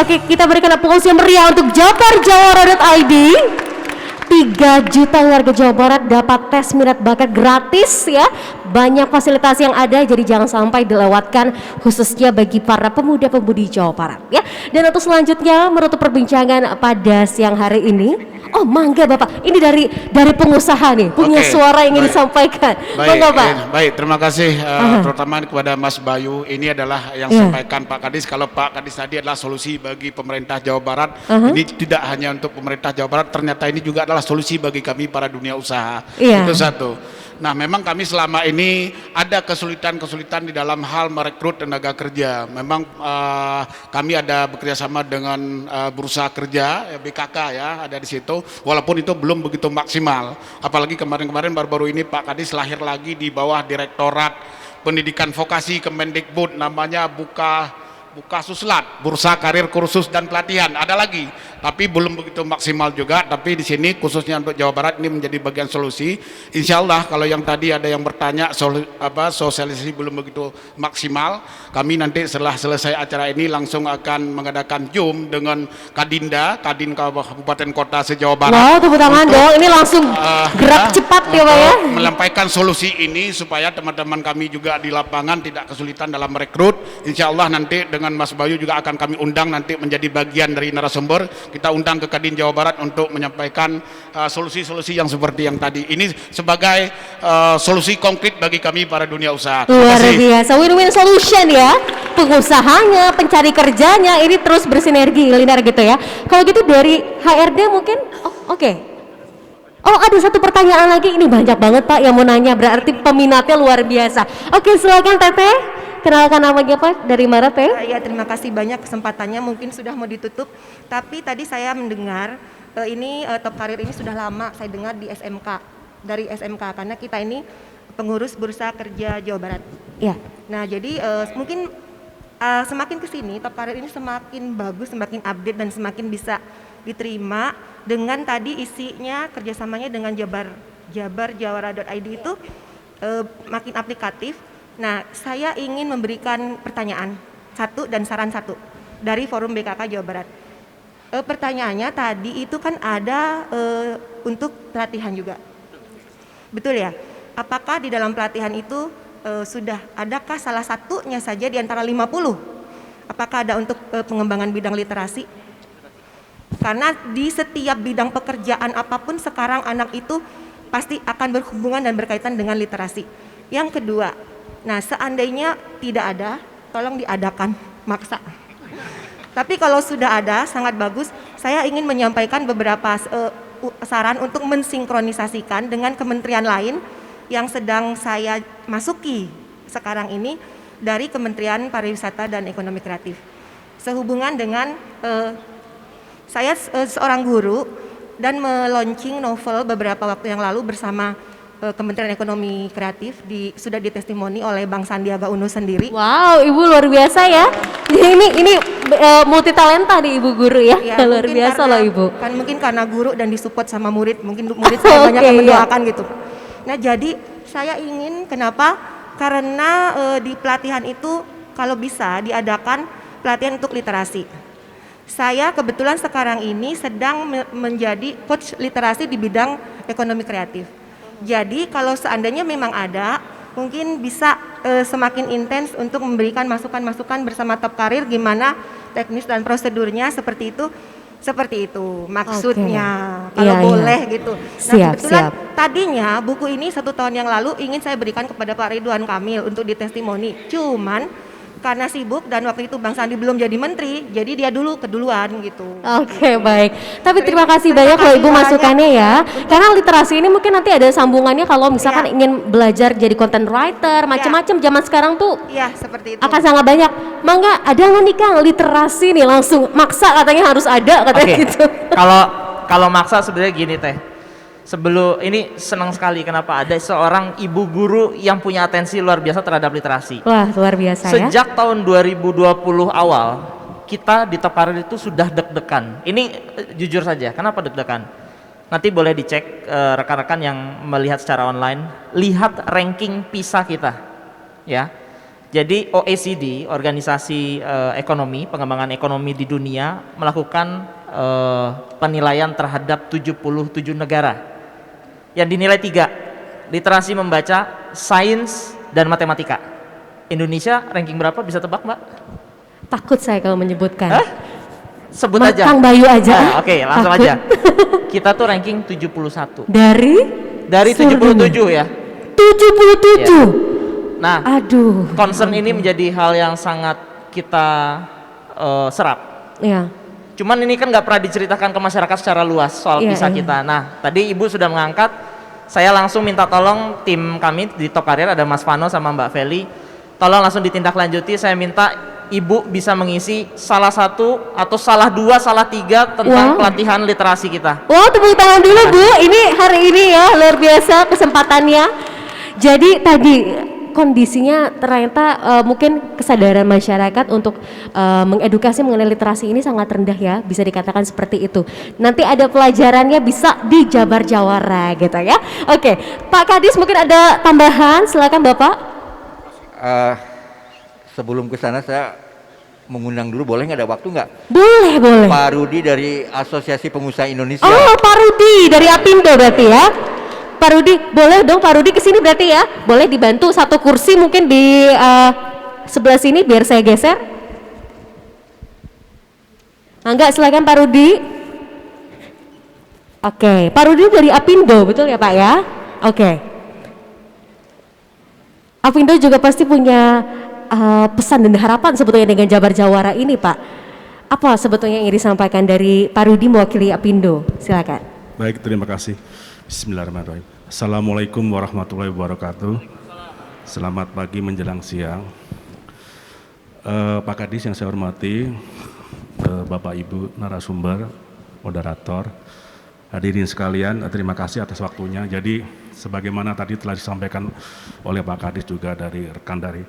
Oke, kita berikan aplaus yang meriah untuk jabarjawara.id. 3 juta warga Jawa Barat dapat tes minat bakat gratis ya. Banyak fasilitas yang ada, jadi jangan sampai dilewatkan, khususnya bagi para pemuda-pemudi Jawa Barat ya. Dan untuk selanjutnya menutup perbincangan pada siang hari ini. Oh mangga Bapak, ini dari pengusaha nih, punya suara yang ingin disampaikan. Mangga Pak. Baik, terima kasih terutama kepada Mas Bayu. Ini adalah yang sampaikan Pak Kadis. Kalau Pak Kadis tadi adalah solusi bagi pemerintah Jawa Barat, ini tidak hanya untuk pemerintah Jawa Barat, ternyata ini juga adalah solusi bagi kami para dunia usaha. Itu satu. Nah, memang kami selama ini ada kesulitan-kesulitan di dalam hal merekrut tenaga kerja. Memang kami ada bekerjasama dengan Bursa Kerja, BKK ya, ada di situ. Walaupun itu belum begitu maksimal. Apalagi kemarin-kemarin baru-baru ini Pak Kadis lahir lagi di bawah Direktorat Pendidikan Vokasi Kemendikbud, namanya Buka Suslat, Bursa Karir Kursus dan Pelatihan. Ada lagi, tapi belum begitu maksimal juga. Tapi di sini khususnya untuk Jawa Barat ini menjadi bagian solusi. Insya Allah kalau yang tadi ada yang bertanya sosialisasi belum begitu maksimal, kami nanti setelah selesai acara ini langsung akan mengadakan Zoom dengan Kadin Kabupaten Kota se-Jawa Barat. Wow, tepuk tangan dong. Ini langsung gerak cepat ya Pak ya. Menyampaikan solusi ini supaya teman-teman kami juga di lapangan tidak kesulitan dalam merekrut. Insya Allah nanti dengan Mas Bayu juga akan kami undang nanti menjadi bagian dari narasumber. Kita undang ke Kadin Jawa Barat untuk menyampaikan solusi-solusi yang seperti yang tadi. Ini sebagai solusi konkret bagi kami para dunia usaha. Luar biasa, win-win solution ya. Pengusahanya, pencari kerjanya, ini terus bersinergi linear gitu ya. Kalau gitu dari HRD mungkin, oke. Oh ada satu pertanyaan lagi, ini banyak banget Pak yang mau nanya, berarti peminatnya luar biasa. Oke silakan Teteh. Kenalkan namanya Pak, dari mana Teh? Ya, terima kasih banyak kesempatannya, mungkin sudah mau ditutup. Tapi tadi saya mendengar ini Top Karir ini sudah lama saya dengar di SMK, dari SMK, karena kita ini pengurus Bursa Kerja Jawa Barat. Ya. Nah jadi mungkin semakin kesini Top Karir ini semakin bagus, semakin update dan semakin bisa diterima dengan tadi isinya kerjasamanya dengan jabarjawara.id itu makin aplikatif. Nah, saya ingin memberikan pertanyaan satu dan saran satu dari Forum BKK Jawa Barat. Pertanyaannya tadi itu kan ada untuk pelatihan juga. Betul ya? Apakah di dalam pelatihan itu sudah adakah salah satunya saja di antara 50? Apakah ada untuk pengembangan bidang literasi? Karena di setiap bidang pekerjaan apapun sekarang anak itu pasti akan berhubungan dan berkaitan dengan literasi. Yang kedua, nah seandainya tidak ada, tolong diadakan, maksa. Tapi kalau sudah ada, sangat bagus. Saya ingin menyampaikan beberapa saran untuk mensinkronisasikan dengan kementerian lain yang sedang saya masuki sekarang ini dari Kementerian Pariwisata dan Ekonomi Kreatif. Sehubungan dengan saya seorang guru dan meluncing novel beberapa waktu yang lalu bersama Kementerian Ekonomi Kreatif sudah ditestimoni oleh Bang Sandiaga Uno sendiri. Wow, Ibu luar biasa ya. Ini multi talenta nih Ibu guru ya. Ya luar biasa loh Ibu. Kan mungkin karena guru dan disupport sama murid, mungkin murid saya banyak yang mendoakan gitu. Nah, jadi saya ingin kenapa? Karena di pelatihan itu kalau bisa diadakan pelatihan untuk literasi. Saya kebetulan sekarang ini sedang menjadi coach literasi di bidang ekonomi kreatif. Jadi kalau seandainya memang ada, mungkin bisa semakin intens untuk memberikan masukan-masukan bersama Top Karir gimana teknis dan prosedurnya seperti itu maksudnya. Kalau boleh gitu. Nah, kebetulan tadinya buku ini 1 tahun yang lalu ingin saya berikan kepada Pak Ridwan Kamil untuk ditestimoni. Cuman karena sibuk dan waktu itu Bang Sandi belum jadi menteri, jadi dia dulu keduluan gitu. Oke, baik. Tapi terima kasih banyak loh Ibu masukannya ya. Karena literasi ini mungkin nanti ada sambungannya kalau misalkan ingin belajar jadi content writer, macam-macam zaman sekarang tuh. Iya, seperti itu. Akan sangat banyak. Mangga ada nggak nih Kang literasi nih langsung maksa katanya harus ada katanya gitu. Kalau maksa sebenarnya gini Teh. Sebelum ini senang sekali kenapa ada seorang ibu guru yang punya atensi luar biasa terhadap literasi. Wah, luar biasa ya. Sejak tahun 2020 awal kita di Top Karir itu sudah deg-degan. Ini jujur saja, kenapa deg-degan? Nanti boleh dicek rekan-rekan yang melihat secara online, lihat ranking PISA kita. Ya. Jadi OECD, organisasi ekonomi, pengembangan ekonomi di dunia melakukan penilaian terhadap 77 negara. Yang dinilai 3, literasi membaca, sains, dan matematika. Indonesia ranking berapa bisa tebak Mbak? Takut saya kalau menyebutkan. Sebut aja. Kang Bayu aja. Oke, langsung aja. Kita tuh ranking 71. Dari 77 ya. 77. Ya. Nah, concern ini menjadi hal yang sangat kita serap. Iya. Cuman ini kan nggak pernah diceritakan ke masyarakat secara luas soal PISA kita. Nah, tadi Ibu sudah mengangkat, saya langsung minta tolong tim kami di Top Karir, ada Mas Vano sama Mbak Feli, tolong langsung ditindaklanjuti. Saya minta Ibu bisa mengisi salah satu atau salah 2, salah 3 tentang pelatihan literasi kita. Wow, tepuk tangan dulu Bu, ini hari ini ya luar biasa kesempatannya. Jadi tadi kondisinya ternyata mungkin kesadaran masyarakat untuk mengedukasi mengenai literasi ini sangat rendah ya, bisa dikatakan seperti itu. Nanti ada pelajarannya bisa di Jabar Jawara gitu ya. Oke, Pak Kadis mungkin ada tambahan, silakan Bapak. Sebelum ke sana saya mengundang dulu, boleh nggak, ada waktu nggak? Boleh. Pak Rudi dari Asosiasi Pengusaha Indonesia. Oh, Pak Rudi dari Apindo berarti ya. Pak Rudi, boleh dong Pak Rudi kesini berarti ya. Boleh dibantu satu kursi mungkin di sebelah sini biar saya geser. Enggak, silakan Pak Rudi. Oke, Pak Rudi dari Apindo, betul ya Pak ya? Oke. Apindo juga pasti punya pesan dan harapan sebetulnya dengan Jabar Jawara ini Pak. Apa sebetulnya yang ingin disampaikan dari Pak Rudi mewakili Apindo? Silakan. Baik, terima kasih. Bismillahirrahmanirrahim. Assalamualaikum warahmatullahi wabarakatuh. Selamat pagi menjelang siang. Pak Kadis yang saya hormati, Bapak Ibu narasumber, moderator, hadirin sekalian, terima kasih atas waktunya. Jadi sebagaimana tadi telah disampaikan oleh Pak Kadis juga dari rekan dari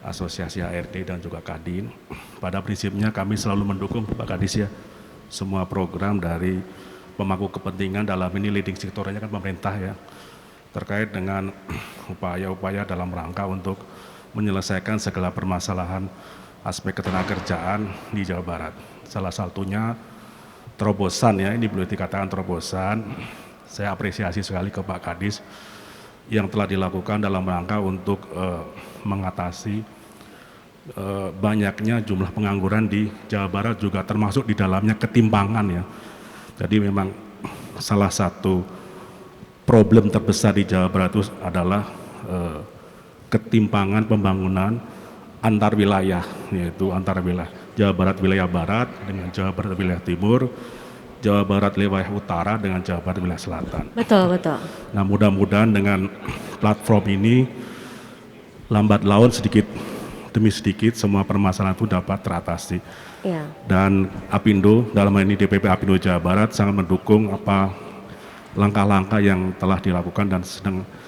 Asosiasi HRD dan juga Kadin, pada prinsipnya kami selalu mendukung Pak Kadis ya, semua program dari pemangku kepentingan, dalam ini leading sektornya kan pemerintah ya, terkait dengan upaya-upaya dalam rangka untuk menyelesaikan segala permasalahan aspek ketenagakerjaan di Jawa Barat. Salah satunya terobosan ya, ini boleh dikatakan terobosan. Saya apresiasi sekali ke Pak Kadis yang telah dilakukan dalam rangka untuk mengatasi banyaknya jumlah pengangguran di Jawa Barat, juga termasuk di dalamnya ketimpangan ya. Jadi memang salah satu problem terbesar di Jawa Barat itu adalah ketimpangan pembangunan antar wilayah, yaitu antar wilayah Jawa Barat wilayah barat dengan Jawa Barat wilayah timur, Jawa Barat wilayah utara dengan Jawa Barat wilayah selatan. Betul, betul. Nah, mudah-mudahan dengan platform ini lambat laun sedikit demi sedikit semua permasalahan itu dapat teratasi. Iya. Dan Apindo, dalam hal ini DPP Apindo Jawa Barat sangat mendukung langkah-langkah yang telah dilakukan dan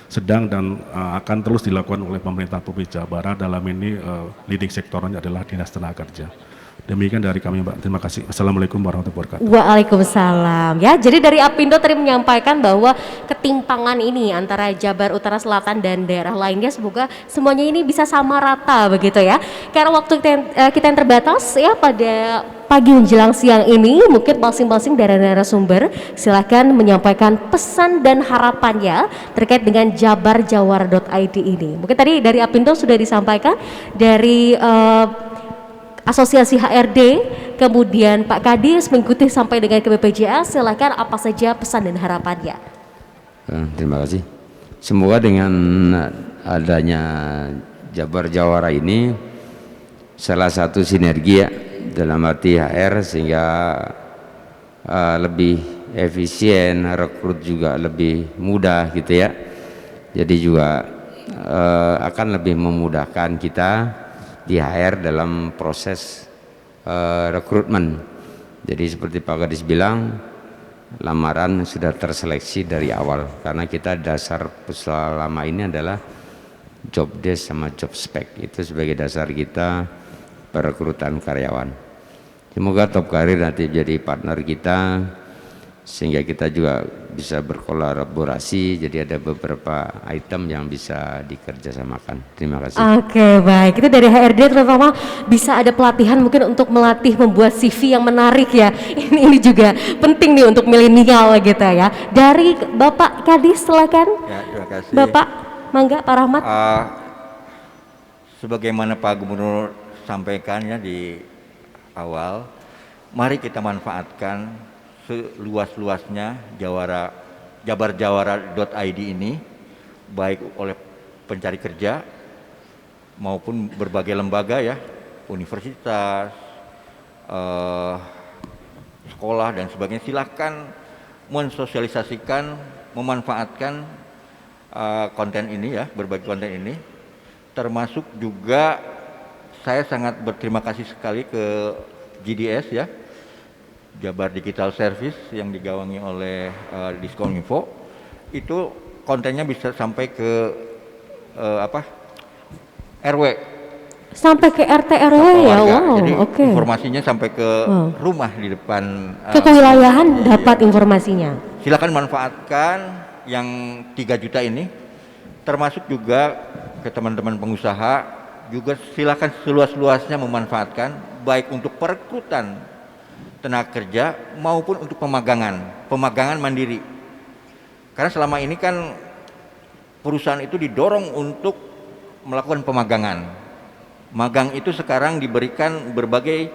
sedang dan akan terus dilakukan oleh pemerintah Provinsi Jawa Barat. Dalam ini leading sektornya adalah Dinas Tenaga Kerja. Demikian dari kami, Mbak. Terima kasih. Assalamualaikum warahmatullahi wabarakatuh. Waalaikumsalam. Ya, jadi dari Apindo tadi menyampaikan bahwa ketimpangan ini antara Jabar Utara Selatan dan daerah lainnya semoga semuanya ini bisa sama rata begitu ya. Karena waktu kita yang terbatas ya, pada pagi menjelang siang ini mungkin masing-masing dari narasumber silakan menyampaikan pesan dan harapannya terkait dengan jabarjawara.id ini. Mungkin tadi dari Apindo sudah disampaikan, dari Asosiasi HRD, kemudian Pak Kadis mengikuti sampai dengan ke BPJS. Silakan apa saja pesan dan harapannya. Terima kasih. Semoga dengan adanya Jabar Jawara ini salah satu sinergi ya, dalam arti HR, sehingga lebih efisien, rekrut juga lebih mudah gitu ya. Jadi juga akan lebih memudahkan kita di HR dalam proses rekrutmen. Jadi seperti Pak Kadis bilang, lamaran sudah terseleksi dari awal, karena kita dasar selama ini adalah job desk sama job spec, itu sebagai dasar kita perekrutan karyawan. Semoga Top Karir nanti jadi partner kita sehingga kita juga bisa berkolaborasi, jadi ada beberapa item yang bisa dikerjasamakan. Terima kasih. Oke, baik. Itu dari HRD terutama bisa ada pelatihan mungkin untuk melatih membuat CV yang menarik ya. Ini juga penting nih untuk milenial gitu ya. Dari Bapak Kadis silakan. Ya, terima kasih. Bapak, mangga Pak Rahmat. Sebagaimana Pak Gubernur sampaikan ya di awal, mari kita manfaatkan seluas-luasnya jabarjawara.id ini, baik oleh pencari kerja maupun berbagai lembaga ya, universitas, sekolah dan sebagainya. Silakan mensosialisasikan, memanfaatkan konten ini ya, berbagai konten ini. Termasuk juga saya sangat berterima kasih sekali ke GDS ya, Jabar Digital Service, yang digawangi oleh Diskominfo. Itu kontennya bisa sampai ke RW, sampai ke RT RW ya. Wow, jadi oke. informasinya sampai ke rumah di depan, ke kewilayahan dapat informasinya. Silakan manfaatkan yang 3 juta ini, termasuk juga ke teman-teman pengusaha juga silakan seluas-luasnya memanfaatkan, baik untuk perekrutan tenaga kerja maupun untuk pemagangan mandiri. Karena selama ini kan perusahaan itu didorong untuk melakukan pemagangan. Magang itu sekarang diberikan berbagai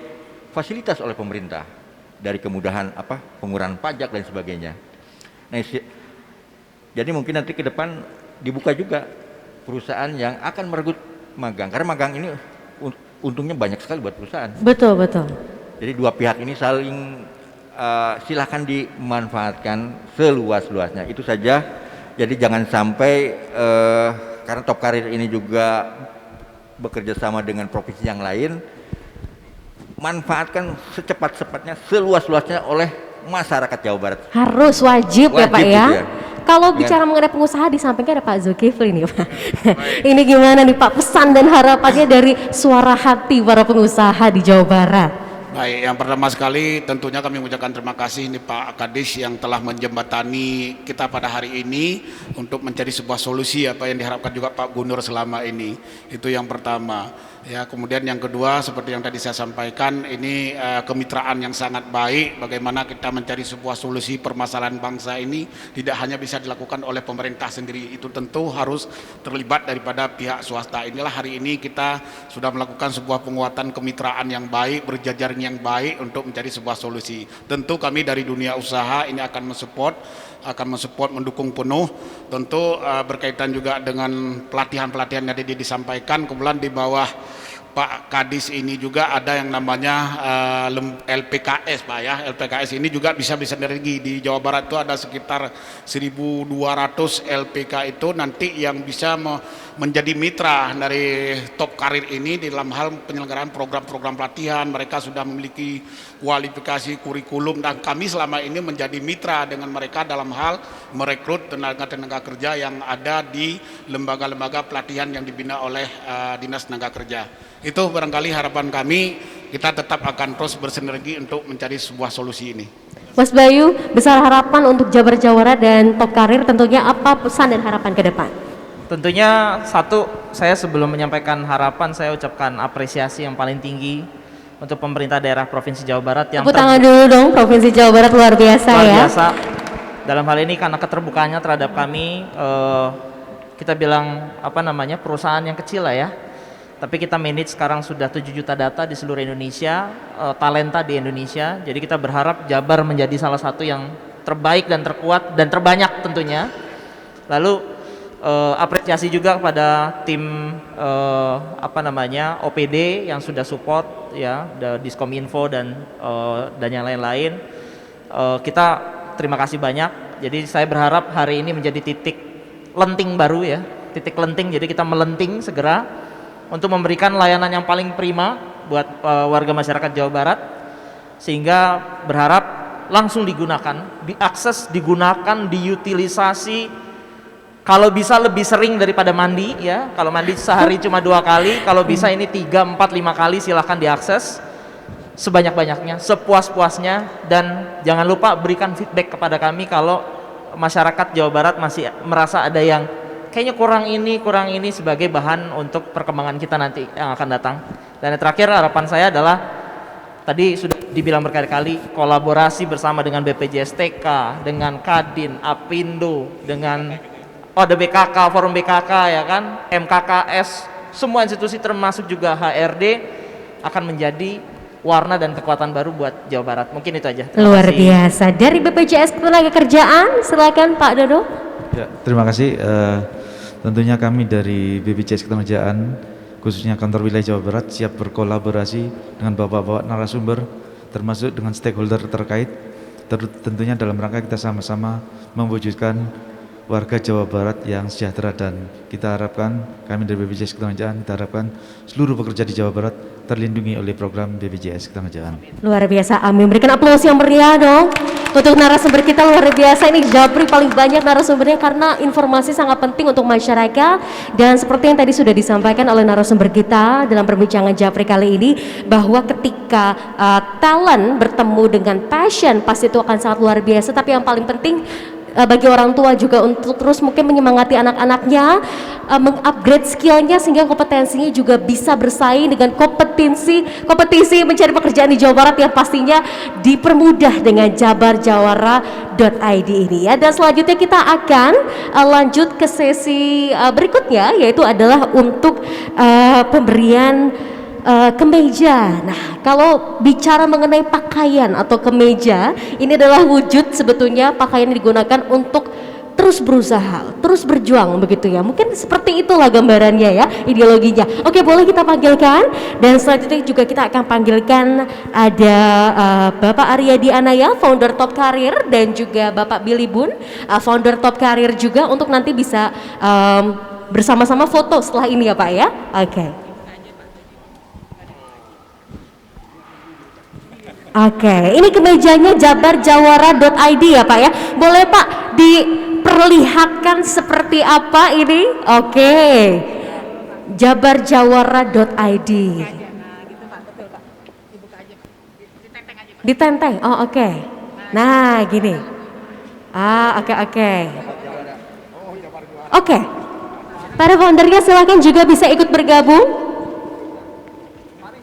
fasilitas oleh pemerintah, dari kemudahan pengurangan pajak dan sebagainya. Nah, jadi mungkin nanti ke depan dibuka juga perusahaan yang akan merekrut magang, karena magang ini untungnya banyak sekali buat perusahaan. Betul, betul. Jadi dua pihak ini saling silakan dimanfaatkan seluas-luasnya. Itu saja. Jadi jangan sampai karena Top Karir ini juga bekerja sama dengan provinsi yang lain, manfaatkan secepat-cepatnya, seluas-luasnya oleh masyarakat Jawa Barat. Harus wajib ya Pak ya. Gitu ya. Kalau bicara mengenai pengusaha, di sampingnya ada Pak Zulkifli nih Pak. Ini gimana nih Pak, pesan dan harapannya dari suara hati para pengusaha di Jawa Barat? Baik, yang pertama sekali tentunya kami mengucapkan terima kasih ini Pak Kadis yang telah menjembatani kita pada hari ini untuk mencari sebuah solusi apa yang diharapkan juga Pak Gubernur selama ini. Itu yang pertama. Ya, kemudian yang kedua seperti yang tadi saya sampaikan, ini kemitraan yang sangat baik bagaimana kita mencari sebuah solusi permasalahan bangsa ini tidak hanya bisa dilakukan oleh pemerintah sendiri, itu tentu harus terlibat daripada pihak swasta. Inilah hari ini kita sudah melakukan sebuah penguatan kemitraan yang baik, berjajaring yang baik untuk mencari sebuah solusi. Tentu kami dari dunia usaha ini akan mensupport, mendukung penuh. Tentu berkaitan juga dengan pelatihan-pelatihan yang tadi disampaikan. Kemudian di bawah Pak Kadis ini juga ada yang namanya LPKS Pak ya. LPKS ini juga bisa bersinergi. Di Jawa Barat itu ada sekitar 1.200 LPK itu nanti yang bisa menjadi mitra dari Top Karir ini di dalam hal penyelenggaraan program-program pelatihan. Mereka sudah memiliki kualifikasi kurikulum dan kami selama ini menjadi mitra dengan mereka dalam hal merekrut tenaga-tenaga kerja yang ada di lembaga-lembaga pelatihan yang dibina oleh Dinas Tenaga Kerja. Itu barangkali harapan kami, kita tetap akan terus bersinergi untuk mencari sebuah solusi ini. Mas Bayu, besar harapan untuk Jabar Jawara dan Top Karir, tentunya apa pesan dan harapan ke depan? Tentunya satu, saya sebelum menyampaikan harapan, saya ucapkan apresiasi yang paling tinggi untuk pemerintah daerah Provinsi Jawa Barat yang tepuk tangan dulu dong, Provinsi Jawa Barat luar biasa luar ya. Biasa. Dalam hal ini karena keterbukaannya terhadap kami, kita bilang apa namanya, perusahaan yang kecil lah ya. Tapi kita manage sekarang sudah 7 juta data di seluruh Indonesia, talenta di Indonesia. Jadi kita berharap Jabar menjadi salah satu yang terbaik dan terkuat dan terbanyak tentunya. Lalu apresiasi juga kepada tim apa namanya OPD yang sudah support ya, Diskominfo dan yang lain-lain. Kita terima kasih banyak. Jadi saya berharap hari ini menjadi titik lenting baru ya, titik lenting. Jadi kita melenting segera untuk memberikan layanan yang paling prima buat warga masyarakat Jawa Barat, sehingga berharap langsung digunakan, diakses, digunakan, diutilisasi, kalau bisa lebih sering daripada mandi ya. Kalau mandi sehari cuma 2 kali, kalau bisa ini 3, 4, 5 kali silahkan diakses sebanyak-banyaknya, sepuas-puasnya. Dan jangan lupa berikan feedback kepada kami kalau masyarakat Jawa Barat masih merasa ada yang kayaknya kurang ini sebagai bahan untuk perkembangan kita nanti yang akan datang. Dan yang terakhir harapan saya adalah tadi sudah dibilang berkali-kali, kolaborasi bersama dengan BPJS TK, dengan Kadin, Apindo, dengan ada BKK, Forum BKK ya kan, MKKS, semua institusi termasuk juga HRD akan menjadi warna dan kekuatan baru buat Jawa Barat. Mungkin itu aja. Luar biasa. Dari BPJS Ketenagakerjaan, silakan Pak Dodo. Ya, terima kasih. Tentunya kami dari BPJS Ketenagakerjaan, khususnya kantor wilayah Jawa Barat, siap berkolaborasi dengan bapak-bapak narasumber, termasuk dengan stakeholder terkait. Tentunya dalam rangka kita sama-sama mewujudkan warga Jawa Barat yang sejahtera, dan kita harapkan, kami dari BPJS Ketenagakerjaan, kita harapkan seluruh pekerja di Jawa Barat terlindungi oleh program BPJS Ketenagakerjaan. Luar biasa, amin. Berikan aplaus yang meriah dong untuk narasumber kita. Luar biasa, ini Japri paling banyak narasumbernya karena informasi sangat penting untuk masyarakat. Dan seperti yang tadi sudah disampaikan oleh narasumber kita dalam perbincangan Japri kali ini, bahwa ketika talent bertemu dengan passion pasti itu akan sangat luar biasa. Tapi yang paling penting bagi orang tua juga untuk terus mungkin menyemangati anak-anaknya, mengupgrade skillnya sehingga kompetensinya juga bisa bersaing dengan kompetisi mencari pekerjaan di Jawa Barat yang pastinya dipermudah dengan jabarjawara.id ini ya. Dan selanjutnya kita akan lanjut ke sesi berikutnya, yaitu adalah untuk pemberian kemeja. Nah, kalau bicara mengenai pakaian atau kemeja, ini adalah wujud sebetulnya pakaian yang digunakan untuk terus berusaha, terus berjuang begitu ya. Mungkin seperti itulah gambarannya ya, ideologinya. Oke, boleh kita panggilkan. Dan selanjutnya juga kita akan panggilkan ada Bapak Aryadi Anaya, founder Top Karir, dan juga Bapak Billy Bun, founder Top Karir juga, untuk nanti bisa bersama-sama foto setelah ini ya Pak ya. Oke. Oke, ini kemejanya jabarjawara.id ya Pak ya. Boleh Pak diperlihatkan seperti apa ini? Oke, jabarjawara.id. Ditenteng. Oh, oke. Nah, gini. Oke. Oke. Para foundernya silakan juga bisa ikut bergabung.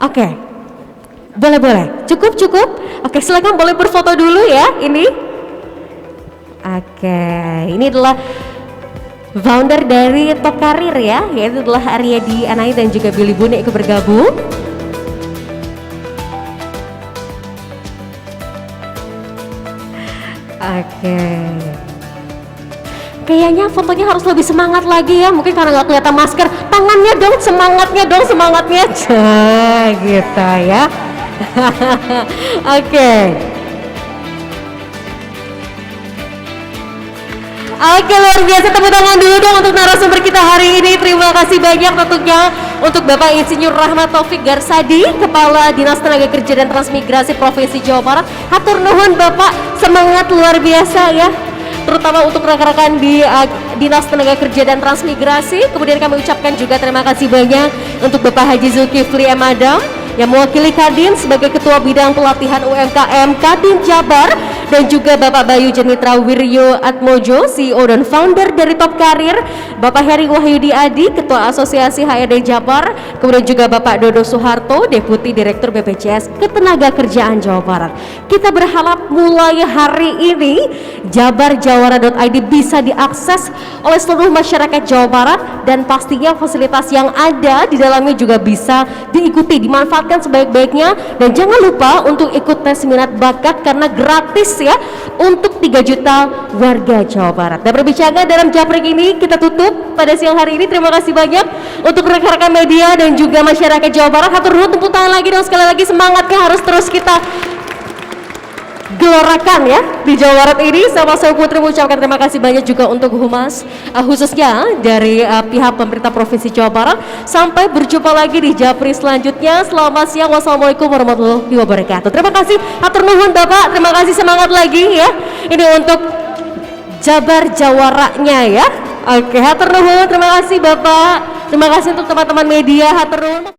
Oke. Boleh. Cukup. Oke, silakan boleh berfoto dulu ya ini. Oke, ini adalah founder dari Top Karir ya, yaitu adalah Aryadi Anai dan juga Billy Bune ikut bergabung. Oke. Kayaknya fotonya harus lebih semangat lagi ya, mungkin karena nggak kelihatan masker. Tangannya dong, semangatnya. Gitu ya. Oke. Oke, luar biasa, tepuk tangan dulu dong untuk narasumber kita hari ini. Terima kasih banyak tentunya untuk Bapak Insinyur Rahmat Taufik Garsadi, Kepala Dinas Tenaga Kerja dan Transmigrasi Provinsi Jawa Barat. Hatur nuhun Bapak, semangat luar biasa ya, terutama untuk rekan-rekan di Dinas Tenaga Kerja dan Transmigrasi. Kemudian kami ucapkan juga terima kasih banyak untuk Bapak Haji Zulkifli M. Adam yang mewakili Kadin sebagai Ketua Bidang Pelatihan UMKM Kadin Jabar, dan juga Bapak Bayu Jenitra Wiryo Atmojo, CEO dan founder dari Top Karir, Bapak Heri Wahyudi Adi, Ketua Asosiasi HRD Jabar, kemudian juga Bapak Dodo Soeharto, Deputi Direktur BPJS Ketenagakerjaan Jawa Barat. Kita berharap mulai hari ini jabarjawara.id bisa diakses oleh seluruh masyarakat Jawa Barat, dan pastinya fasilitas yang ada di dalamnya juga bisa diikuti, dimanfaatkan sebaik-baiknya. Dan jangan lupa untuk ikut tes minat bakat karena gratis ya untuk 3 juta warga Jawa Barat. Dan berbicara dalam Japrik ini kita tutup pada siang hari ini. Terima kasih banyak untuk rekan-rekan media dan juga masyarakat Jawa Barat. Hatur nuhun, tepuk tangan lagi dong, sekali lagi semangatnya harus terus kita gelorakan ya di Jawa Barat ini. Sama saya Putri mengucapkan terima kasih banyak juga untuk Humas khususnya dari pihak pemerintah Provinsi Jawa Barat. Sampai berjumpa lagi di Japri selanjutnya. Selamat siang, wassalamualaikum warahmatullahi wabarakatuh. Terima kasih, hatur nuhun Bapak, terima kasih, semangat lagi ya. Ini untuk Jabar Jawaranya ya. Oke, hatur nuhun, terima kasih Bapak, terima kasih untuk teman-teman media, hatur nuhun.